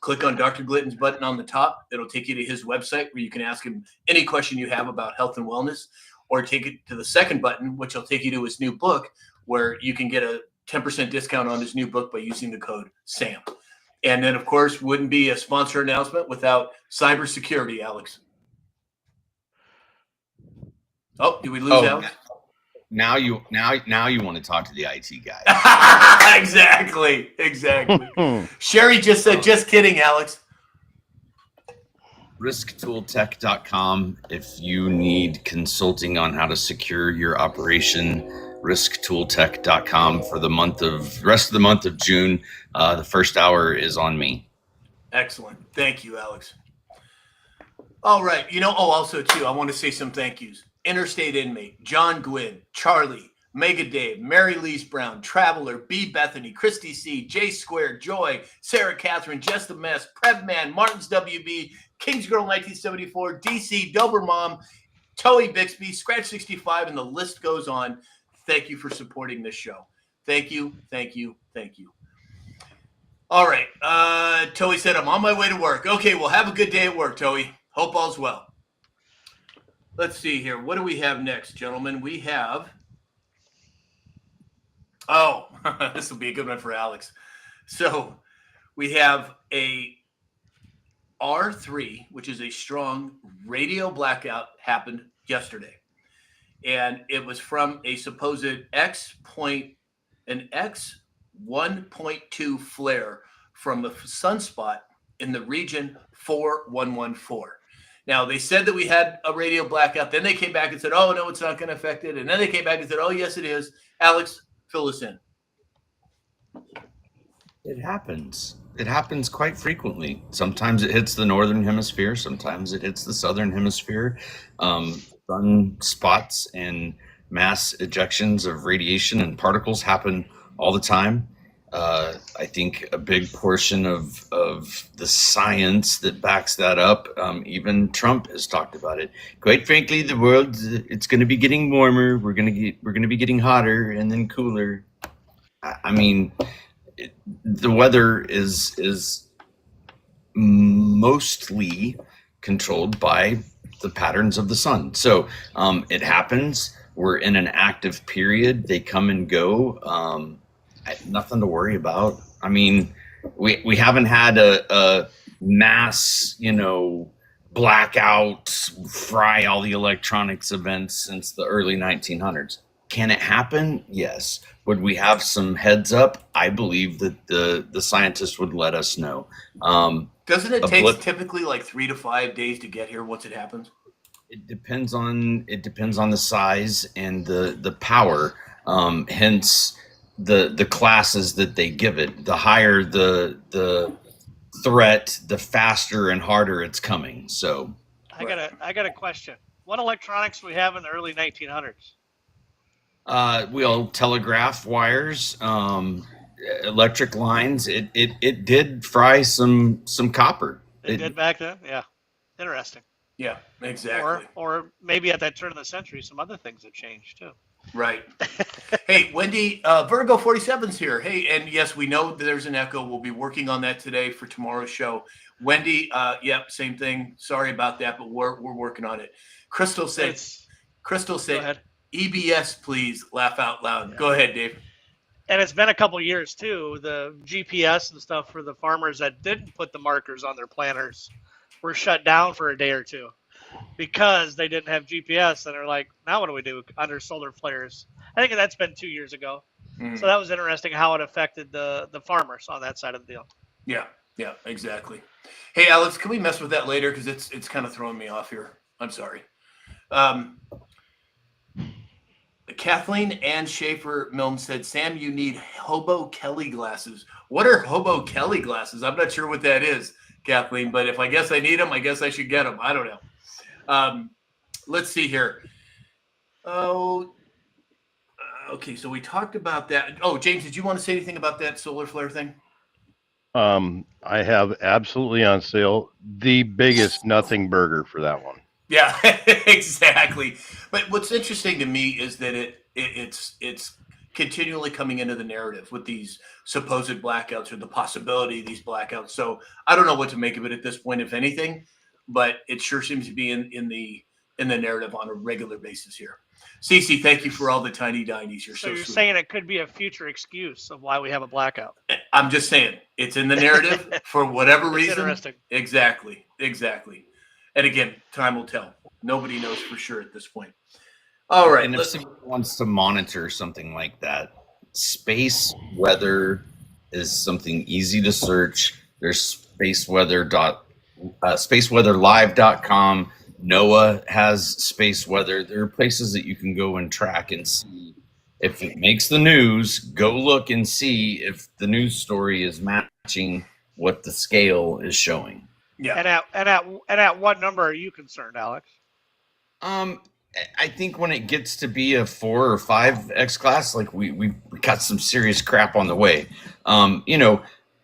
click on Dr. Glitton's button on the top. It'll take you to his website where you can ask him any question you have about health and wellness, or take it to the second button, which will take you to his new book, where you can get a 10% discount on his new book by using the code SAM. And then, of course, wouldn't be a sponsor announcement without cybersecurity, Alex. Oh, did we lose Alex? Now you want to talk to the IT guy. Exactly. Sherry just said, just kidding, Alex. risktooltech.com if you need consulting on how to secure your operation. risktooltech.com for the rest of the month of June. The first hour is on me. Excellent. Thank you, Alex. All right. Also too, I want to say some thank yous. Interstate Inmate, John Gwynn, Charlie, Mega Dave, Mary Lise Brown, Traveler, B. Bethany, Christy C, J Square, Joy, Sarah Catherine, Just the Mess, Prevman, Martins WB, Kings Girl 1974, DC, Dober Mom, Toey Bixby, Scratch 65, and the list goes on. Thank you for supporting this show. Thank you. All right. Toey said, I'm on my way to work. Okay, well, have a good day at work, Toey. Hope all's well. Let's see here. What do we have next, gentlemen? We have... Oh, this will be a good one for Alex. So we have a R3, which is a strong radio blackout, happened yesterday. And it was from a supposed X1.2 flare from a sunspot in the region 4114. Now, they said that we had a radio blackout. Then they came back and said, oh, no, it's not going to affect it. And then they came back and said, oh, yes, it is. Alex, fill us in. It happens. It happens quite frequently. Sometimes it hits the northern hemisphere. Sometimes it hits the southern hemisphere. Sunspots and mass ejections of radiation and particles happen all the time. I think a big portion of the science that backs that up, even Trump has talked about it. Quite frankly, the world, it's going to be getting warmer. We're going to be getting hotter and then cooler. I mean, the weather is mostly controlled by the patterns of the sun. So it happens. We're in an active period. They come and go. Nothing to worry about. I mean, we haven't had a mass, blackout, fry all the electronics events since the early 1900s. Can it happen? Yes. Would we have some heads up? I believe that the scientists would let us know. Doesn't it take typically like 3 to 5 days to get here once it happens? It depends on the size and the power. Hence the classes that they give it. The higher the threat, the faster and harder it's coming. So I got a question. What electronics do we have in the early 1900s? Telegraph wires, electric lines. It did fry some copper. It did back then? Yeah. Interesting. Yeah, exactly. Or maybe at that turn of the century, some other things have changed too. Right. Hey, Wendy, Virgo 47's here. Hey, and yes, we know that there's an echo. We'll be working on that today for tomorrow's show. Wendy, yep, same thing. Sorry about that, but we're working on it. Crystal said, EBS, please, laugh out loud. Yeah. Go ahead, Dave. And it's been a couple years too. The GPS and stuff for the farmers that didn't put the markers on their planters were shut down for a day or two because they didn't have GPS. And they're like, now what do we do under solar flares? I think that's been 2 years ago. Mm-hmm. So that was interesting how it affected the farmers on that side of the deal. Yeah, exactly. Hey, Alex, can we mess with that later? Because it's kind of throwing me off here. I'm sorry. Kathleen Ann Schaefer Milne said, Sam, you need Hobo Kelly glasses. What are Hobo Kelly glasses? I'm not sure what that is, Kathleen, but if I guess I need them, I guess I should get them. I don't know. Let's see here. Okay, so we talked about that. Oh, James, did you want to say anything about that solar flare thing? I have absolutely on sale the biggest nothing burger for that one. Yeah, exactly. But what's interesting to me is that it's continually coming into the narrative with these supposed blackouts or the possibility of these blackouts. So I don't know what to make of it at this point, if anything, but it sure seems to be in the narrative on a regular basis here. Cece, thank you for all the tiny dinies. You're So so you're sweet. saying it could be a future excuse of why we have a blackout. I'm just saying it's in the narrative for whatever It's reason. interesting. Exactly. And again, time will tell. Nobody knows for sure at this point. All right. And if someone wants to monitor something like that, space weather is something easy to search. There's spaceweatherlive.com. NOAA has space weather. There are places that you can go and track and see. If it makes the news, go look and see if the news story is matching what the scale is showing. Yeah. And at what number are you concerned, Alex? I think when it gets to be a 4 or 5 X class, like we got some serious crap on the way.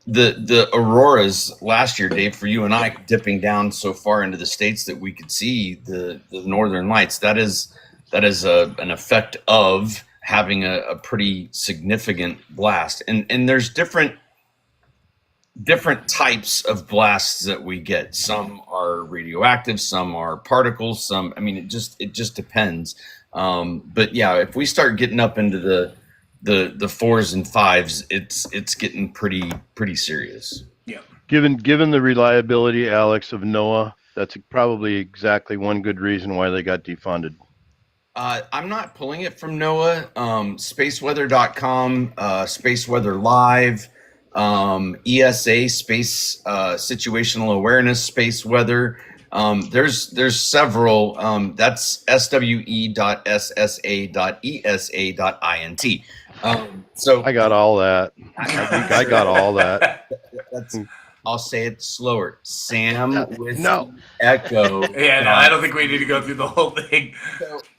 The auroras last year, Dave, for you and I, dipping down so far into the states that we could see the northern lights. That is an effect of having a pretty significant blast. And there's different types of blasts that we get. Some are radioactive, some are particles, it just depends. But yeah, if we start getting up into the 4s and 5s, it's getting pretty serious. Yeah. Given the reliability, Alex, of NOAA, that's probably exactly one good reason why they got defunded. I'm not pulling it from NOAA. Spaceweather.com, Space Weather Live, ESA, Space Situational Awareness, Space Weather. There's several. That's swe.ssa.esa.int. So I got all that. I got all that. I'll say it slower. Sam with No. Echo. Yeah, no, I don't think we need to go through the whole thing.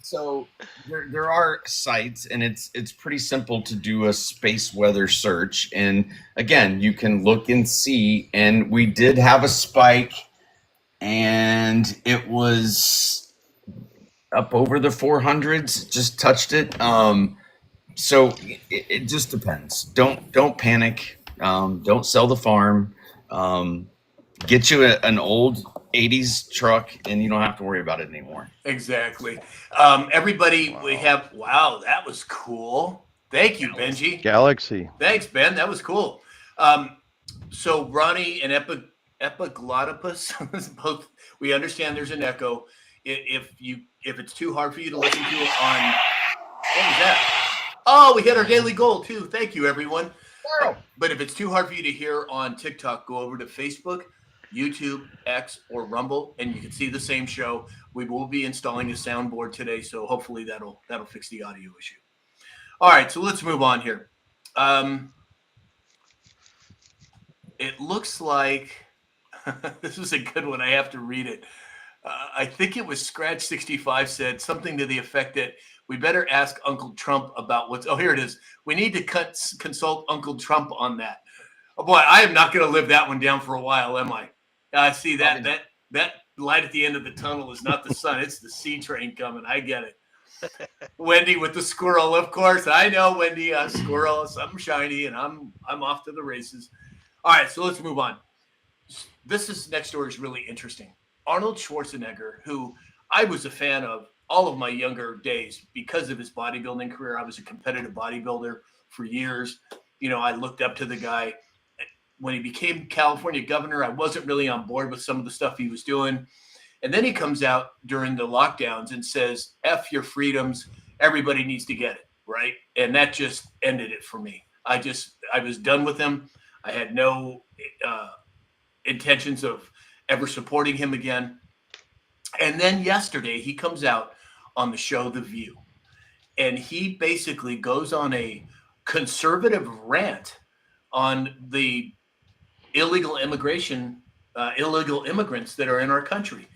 So there are sites, and it's pretty simple to do a space weather search. And again, you can look and see. And we did have a spike, and it was up over the 400s. Just touched it. So it just depends. Don't panic. Don't sell the farm. Get you an old 80s truck, and you don't have to worry about it anymore. Exactly. Everybody, we have, wow, that was cool. Thank you, Benji. Galaxy. Thanks, Ben. That was cool. So Ronnie and Epiglotopus, both, we understand there's an echo. If it's too hard for you to listen to it on, what was that? Oh, we hit our daily goal too. Thank you, everyone. But if it's too hard for you to hear on TikTok, go over to Facebook, YouTube, X, or Rumble, and you can see the same show. We will be installing a soundboard today, so hopefully that'll fix the audio issue. All right, so let's move on here. It looks like this is a good one. I have to read it. I think it was Scratch65 said something to the effect that we better ask Uncle Trump about what's. Oh, here it is. We need to consult Uncle Trump on that. Oh boy, I am not going to live that one down for a while, am I? I see that light at the end of the tunnel is not the sun; it's the C train coming. I get it. Wendy with the squirrel, of course. I know, Wendy. Squirrel, something shiny, and I'm off to the races. All right, so let's move on. This next story is really interesting. Arnold Schwarzenegger, who I was a fan of all of my younger days because of his bodybuilding career. I was a competitive bodybuilder for years. I looked up to the guy. When he became California governor, I wasn't really on board with some of the stuff he was doing. And then he comes out during the lockdowns and says, F your freedoms. Everybody needs to get it, right? And that just ended it for me. I was done with him. I had no intentions of ever supporting him again. And then yesterday he comes out on the show The View, and he basically goes on a conservative rant on the illegal immigrants that are in our country.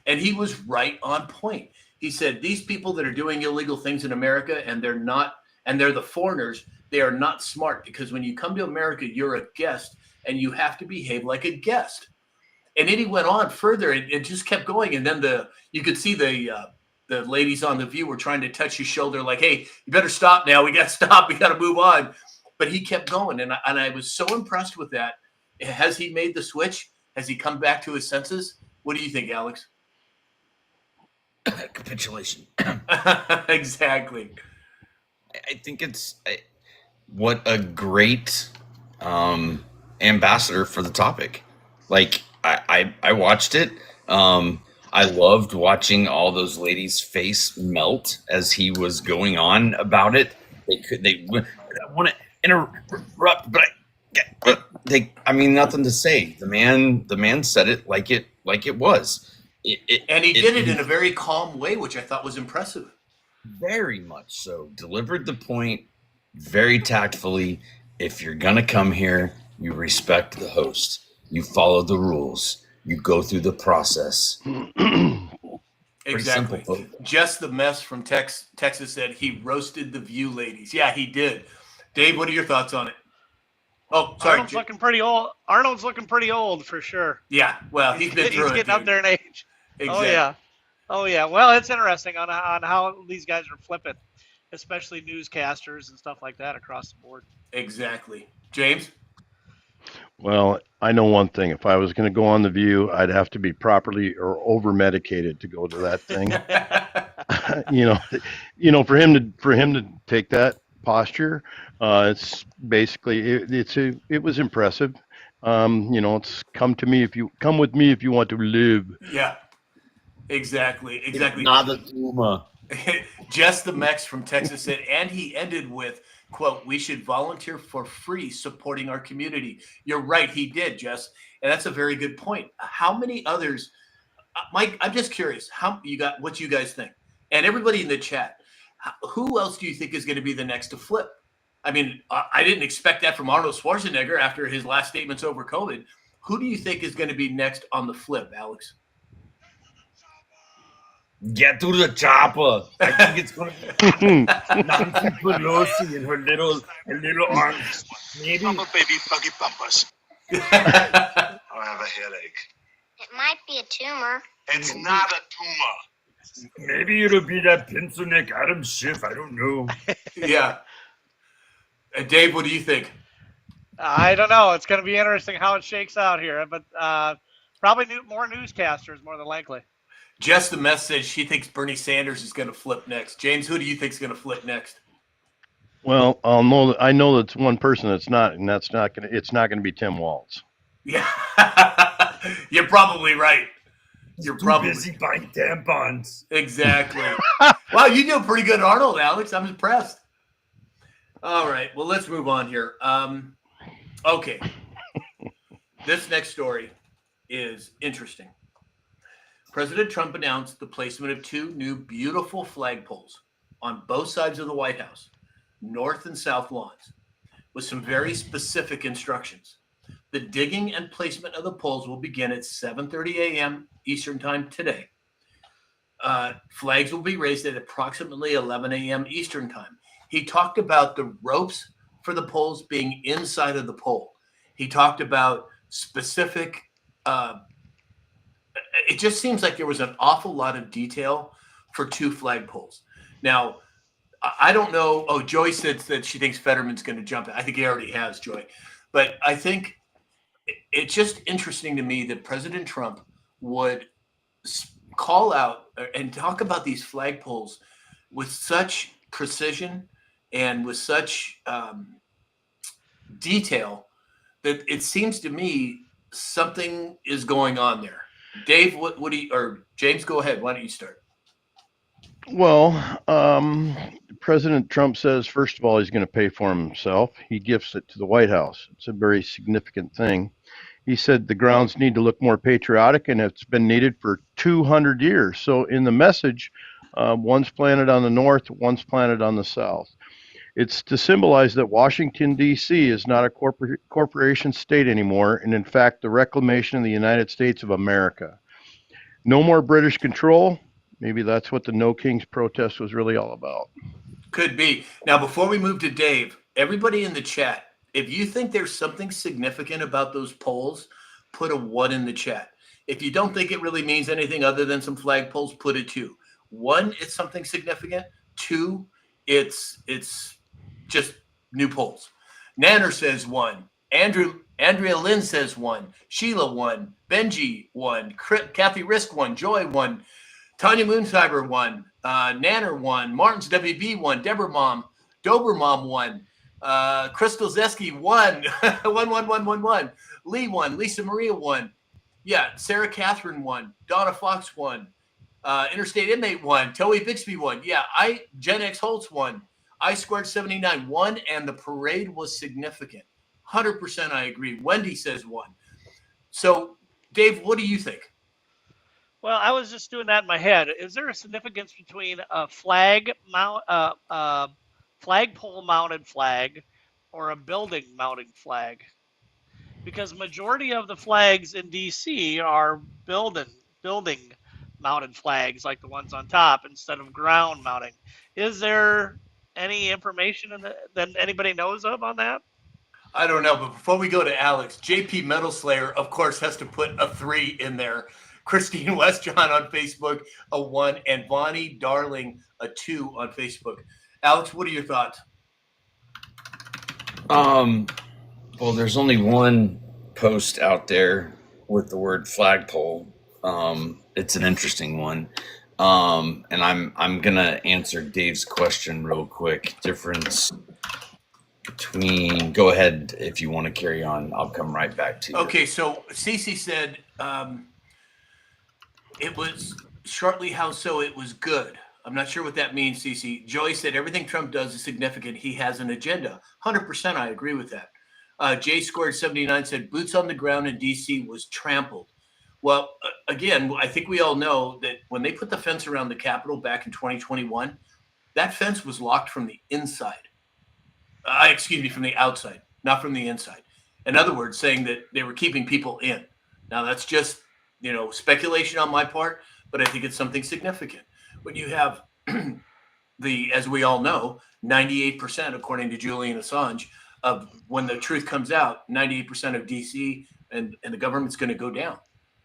And he was right on point. He said, these people that are doing illegal things in America, and they're the foreigners, they are not smart, because when you come to America, you're a guest and you have to behave like a guest. And then he went on further and it just kept going. And then you could see the the ladies on The View were trying to touch his shoulder, like, "Hey, you better stop now. We got to stop. We got to move on." But he kept going, and I was so impressed with that. Has he made the switch? Has he come back to his senses? What do you think, Alex? Capitulation. Exactly. I think what a great ambassador for the topic. Like I watched it. I loved watching all those ladies' face melt as he was going on about it. They want to interrupt, but I mean, nothing to say. The man said it like it was. And he did it in a very calm way, which I thought was impressive. Very much so. Delivered the point very tactfully. If you're going to come here, you respect the host. You follow the rules. You go through the process. Exactly. Simple, Just the Mess from Texas said he roasted The View ladies. Yeah, he did. Dave, what are your thoughts on it? Oh, sorry. Arnold's looking pretty old. Arnold's looking pretty old for sure. Yeah, well, he's been through it. He's getting up there in age. Exactly. Oh yeah. Well, it's interesting on how these guys are flipping, especially newscasters and stuff like that across the board. Exactly. James? Well, I know one thing. If I was going to go on The View, I'd have to be properly or over medicated to go to that thing. For him to take that posture, it's basically it was impressive. It's come with me if you want to live. Yeah. Exactly. Not a tumor. Just the Mex from Texas said, and he ended with, quote, "We should volunteer for free supporting our community." You're right, he did, Jess. And that's a very good point. How many others, Mike, I'm just curious, what you guys think? And everybody in the chat, who else do you think is going to be the next to flip? I mean, I didn't expect that from Arnold Schwarzenegger after his last statements over COVID. Who do you think is going to be next on the flip, Alex? Get to the chopper. I think it's going to be Nancy Pelosi and her little arms. Maybe. Papa baby buggy bumpers. I have a headache. It might be a tumor. It's not a tumor. Maybe it'll be that pencil neck Adam Schiff. I don't know. Yeah. Dave, what do you think? I don't know. It's going to be interesting how it shakes out here, but probably more newscasters more than likely. Jess the Message, she thinks Bernie Sanders is going to flip next. James, who do you think is going to flip next? Well, I know that's one person that's not, and it's not going to be Tim Walz. Yeah, you're probably right. You're probably busy buying tampons. Exactly. Wow, you do pretty good, Arnold, Alex. I'm impressed. All right, well, let's move on here. Okay, this next story is interesting. President Trump announced the placement of 2 new beautiful flagpoles on both sides of the White House, north and south lawns, with some very specific instructions. The digging and placement of the poles will begin at 7:30 a.m. Eastern Time today. Flags will be raised at approximately 11 a.m. Eastern Time. He talked about the ropes for the poles being inside of the pole. He talked about specific it just seems like there was an awful lot of detail for 2 flagpoles. Now, I don't know. Oh, Joy said that she thinks Fetterman's going to jump. I think he already has, Joy. But I think it's just interesting to me that President Trump would call out and talk about these flagpoles with such precision and with such detail that it seems to me something is going on there. Dave, what do you, or James, go ahead. Why don't you start? Well, President Trump says, first of all, he's going to pay for them himself. He gifts it to the White House. It's a very significant thing. He said the grounds need to look more patriotic, and it's been needed for 200 years. So in the message, one's planted on the north, one's planted on the south. It's to symbolize that Washington, D.C. is not a corporation state anymore, and in fact, the reclamation of the United States of America. No more British control. Maybe that's what the No Kings protest was really all about. Could be. Now, before we move to Dave, everybody in the chat, if you think there's something significant about those polls, put a 1 in the chat. If you don't think it really means anything other than some flagpoles, put a 2. One, it's something significant. Two, it's just new polls. Nanner says one. Andrea Lynn says one. Sheila one. Benji one. Kathy Risk one. Joy one. Tanya Mooncyber one. Nanner one. Martin's WB one. Deborah Mom. Dober Mom one. Crystal Zeski one. 11111. Lee one. Lisa Maria one. Yeah, Sarah Catherine one. Donna Fox one. Interstate Inmate one. Toey Bixby one. Yeah, Gen X Holtz one. I squared 79 one, and the parade was significant. 100% I agree. Wendy says one. So, Dave, what do you think? Well, I was just doing that in my head. Is there a significance between a flagpole mounted flag or a building mounting flag? Because majority of the flags in DC are building mounted flags like the ones on top instead of ground mounting. Is there any information that anybody knows of on that? I don't know, but before we go to Alex, JP Metal Slayer, of course, has to put a 3 in there. Christine Westjohn on Facebook, a 1, and Bonnie Darling, a 2 on Facebook. Alex, what are your thoughts? Well, there's only one post out there with the word flagpole. It's an interesting one. And I'm gonna answer Dave's question real quick. Difference between, go ahead if you want to carry on. I'll come right back to you. Okay, so Cece said it was shortly how so it was good. I'm not sure what that means, Cece. Joey said everything Trump does is significant. He has an agenda. 100% I agree with that. J squared 79 said boots on the ground in DC was trampled. Well, again, I think we all know that when they put the fence around the Capitol back in 2021, that fence was locked from the inside. From the outside, not from the inside. In other words, saying that they were keeping people in. Now, that's just, speculation on my part, but I think it's something significant. When you have as we all know, 98%, according to Julian Assange, of when the truth comes out, 98% of DC and the government's going to go down.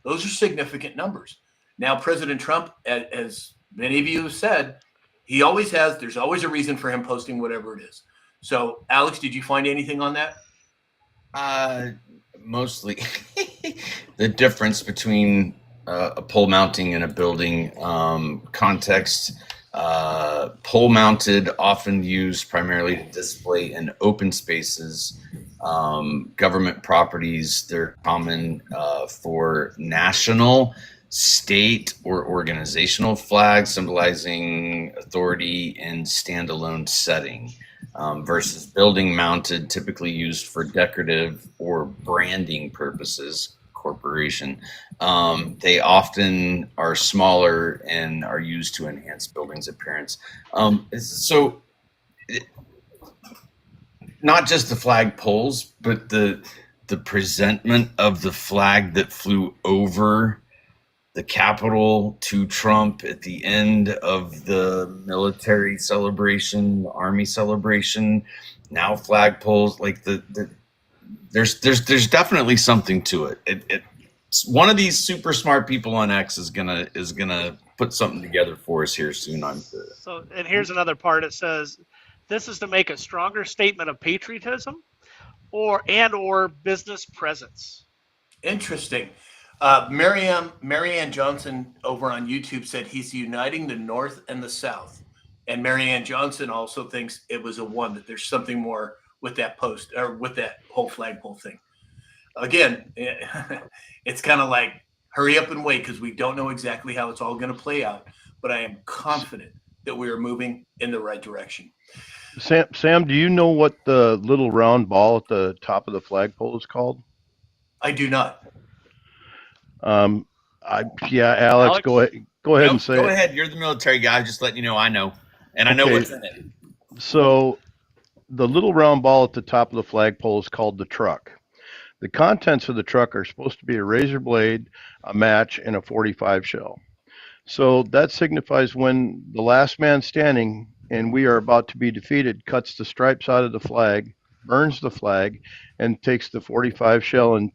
Those are significant numbers. Now, President Trump, as many of you have said, there's always a reason for him posting whatever it is. So, Alex, did you find anything on that? Mostly the difference between a pole mounting and a building context. Pole mounted, often used primarily to display in open spaces, government properties. They're common for national, state, or organizational flags symbolizing authority in standalone setting. Versus building mounted, typically used for decorative or branding purposes, corporation. They often are smaller and are used to enhance buildings' appearance. So not just the flag poles, but the presentment of the flag that flew over the Capitol to Trump at the end of the military celebration, the Army celebration, now flagpoles, like there's definitely something to it. It's one of these super smart people on X is gonna put something together for us here soon, I'm sure. So, and here's another part. It says, this is to make a stronger statement of patriotism or business presence. Interesting. Marianne Johnson over on YouTube said he's uniting the North and the South. And Marianne Johnson also thinks it was a 1, that there's something more with that post or with that whole flagpole thing. Again, it's kind of like hurry up and wait because we don't know exactly how it's all going to play out. But I am confident that we are moving in the right direction. Sam, do you know what the little round ball at the top of the flagpole is called? I do not. Alex, go ahead and say it. Go ahead. You're the military guy. Just letting you know I know. And I know what's in it. So the little round ball at the top of the flagpole is called the truck. The contents of the truck are supposed to be a razor blade, a match, and a 45 shell. So that signifies when the last man standing and we are about to be defeated cuts the stripes out of the flag, burns the flag, and takes the 45 shell and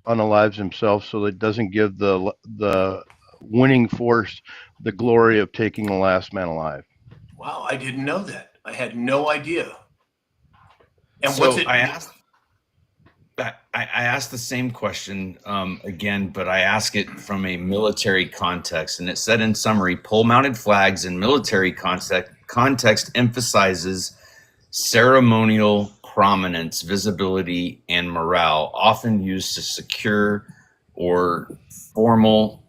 unalives himself so that it doesn't give the winning force the glory of taking the last man alive. Wow, I didn't know that. I had no idea. And So what's it? I asked the same question again, but I ask it from a military context. And it said in summary, pole-mounted flags in military context emphasizes ceremonial prominence, visibility, and morale, often used to secure or formal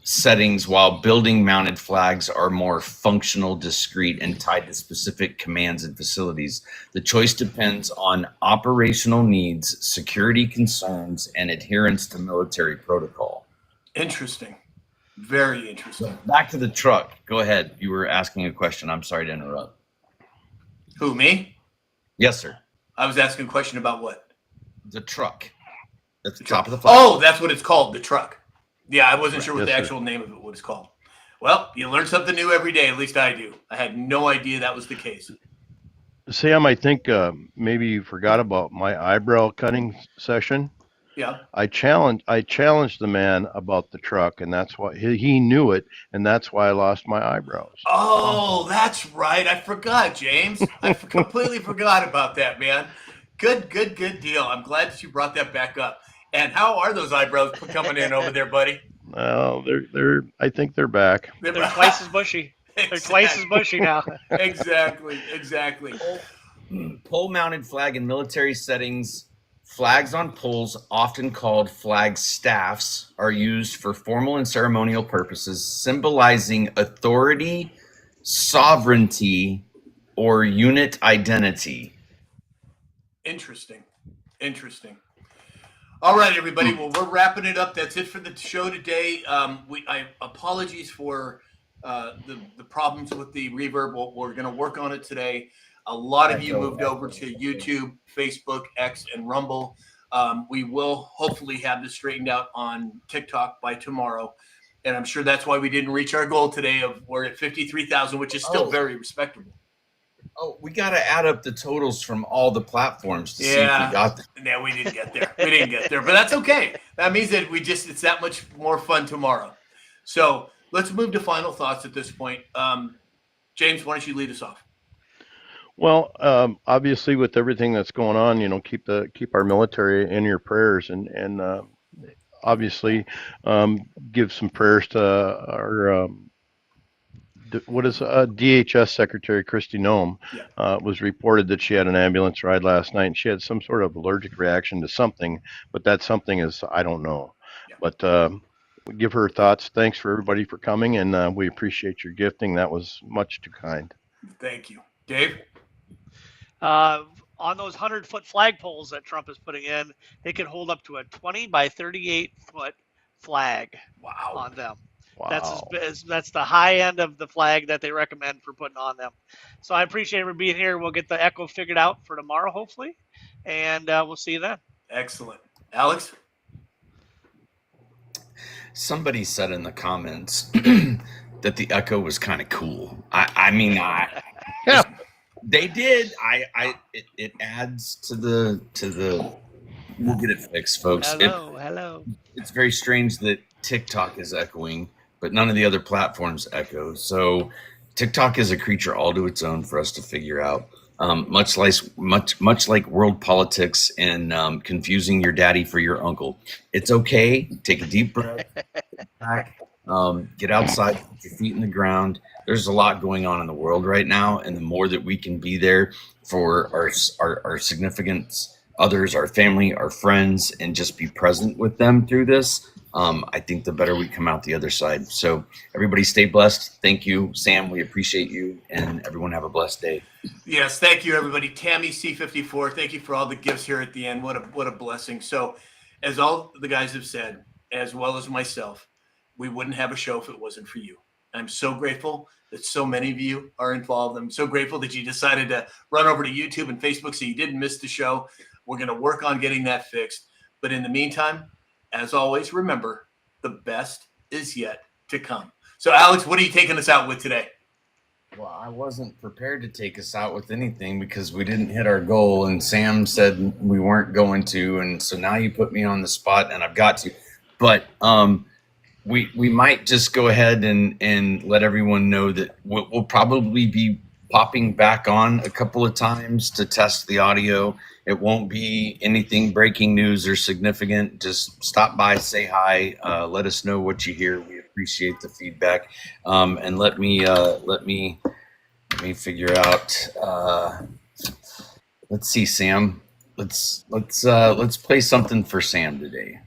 settings, while building-mounted flags are more functional, discrete, and tied to specific commands and facilities. The choice depends on operational needs, security concerns, and adherence to military protocol. Interesting. Very interesting. Back to the truck. Go ahead. You were asking a question. I'm sorry to interrupt. Who, me? Yes, sir. I was asking a question about what? The truck. At the top of the flag. Oh, that's what it's called, the truck. Yeah, I wasn't sure what the Yes, sir. actual name of it was called. Well, you learn something new every day. At least I do. I had no idea that was the case. Sam, I think maybe you forgot about my eyebrow cutting session. Yeah. I challenged the man about the truck, and that's why he knew it, and that's why I lost my eyebrows. Oh, that's right. I forgot, James. I completely forgot about that, man. Good deal. I'm glad that you brought that back up. And how are those eyebrows coming in over there, buddy? Well, they're I think they're back. They're twice as bushy. They're twice as bushy now. Exactly. Pole-mounted flag in military settings. Flags on poles, often called flag staffs, are used for formal and ceremonial purposes, symbolizing authority, sovereignty, or unit identity. Interesting. All right, everybody. Well, we're wrapping it up. That's it for the show today. I apologies for the problems with the reverb. We're going to work on it today. A lot of you moved over to YouTube, Facebook, X, and Rumble. We will hopefully have this straightened out on TikTok by tomorrow. And I'm sure that's why we didn't reach our goal today we're at 53,000, which is still very respectable. Oh, we got to add up the totals from all the platforms to see if we got them. No, we didn't get there. But that's okay. That means that it's that much more fun tomorrow. So let's move to final thoughts at this point. James, why don't you lead us off? Well, obviously, with everything that's going on, keep our military in your prayers, and obviously give some prayers to our DHS Secretary Kristi Noem. Was reported that she had an ambulance ride last night, and she had some sort of allergic reaction to something, but that something is I don't know. Yeah. But give her thoughts. Thanks for everybody for coming, and we appreciate your gifting. That was much too kind. Thank you, Dave. On those 100-foot flagpoles that Trump is putting in, they could hold up to a 20 by 38-foot flag on them. Wow. That's the high end of the flag that they recommend for putting on them. So I appreciate everybody being here. We'll get the echo figured out for tomorrow, hopefully, and we'll see you then. Excellent. Alex? Somebody said in the comments that the echo was kind of cool. Yeah. They did. It adds to the. We'll get it fixed, folks. Hello. It's very strange that TikTok is echoing, but none of the other platforms echo. So TikTok is a creature all to its own for us to figure out. Much like world politics and confusing your daddy for your uncle. It's okay. Take a deep breath. Get outside, put your feet in the ground. There's a lot going on in the world right now, and the more that we can be there for our significant others, our family, our friends, and just be present with them through this, I think the better we come out the other side. So everybody stay blessed. Thank you, Sam. We appreciate you, and everyone have a blessed day. Yes, thank you, everybody. Tammy C54, thank you for all the gifts here at the end. What a blessing. So as all the guys have said, as well as myself, we wouldn't have a show if it wasn't for you. I'm so grateful that so many of you are involved. I'm so grateful that you decided to run over to YouTube and Facebook so you didn't miss the show. We're going to work on getting that fixed. But in the meantime, as always, remember, the best is yet to come. So, Alex, what are you taking us out with today? Well, I wasn't prepared to take us out with anything because we didn't hit our goal, and Sam said we weren't going to, and so now you put me on the spot, and I've got to. But we might just go ahead and let everyone know that we'll probably be popping back on a couple of times to test the audio. It won't be anything breaking news or significant. Just stop by, say hi, let us know what you hear. We appreciate the feedback. And let me figure out. Let's see, Sam. Let's play something for Sam today.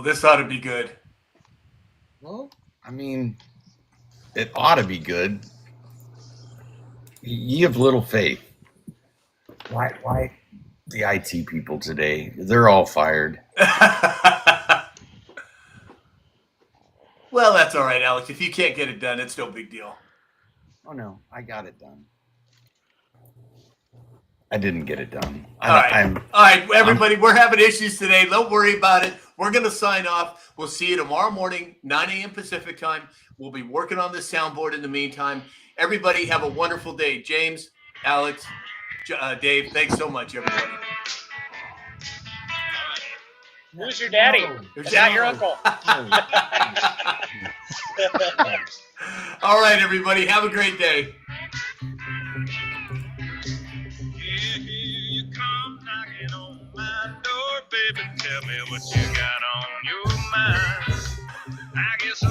This ought to be good. Well, I mean, it ought to be good. You have little faith. Why the IT people today? They're all fired. Well, that's all right, Alex. If you can't get it done, it's no big deal. Oh no, I got it done. I didn't get it done. All right, everybody, we're having issues today. Don't worry about it. We're going to sign off. We'll see you tomorrow morning, 9 a.m. Pacific time. We'll be working on this soundboard in the meantime. Everybody have a wonderful day. James, Alex, Dave, thanks so much, everybody. Who's your daddy? Is that your uncle? All right, everybody, have a great day. Baby, tell me what you got on your mind. I guess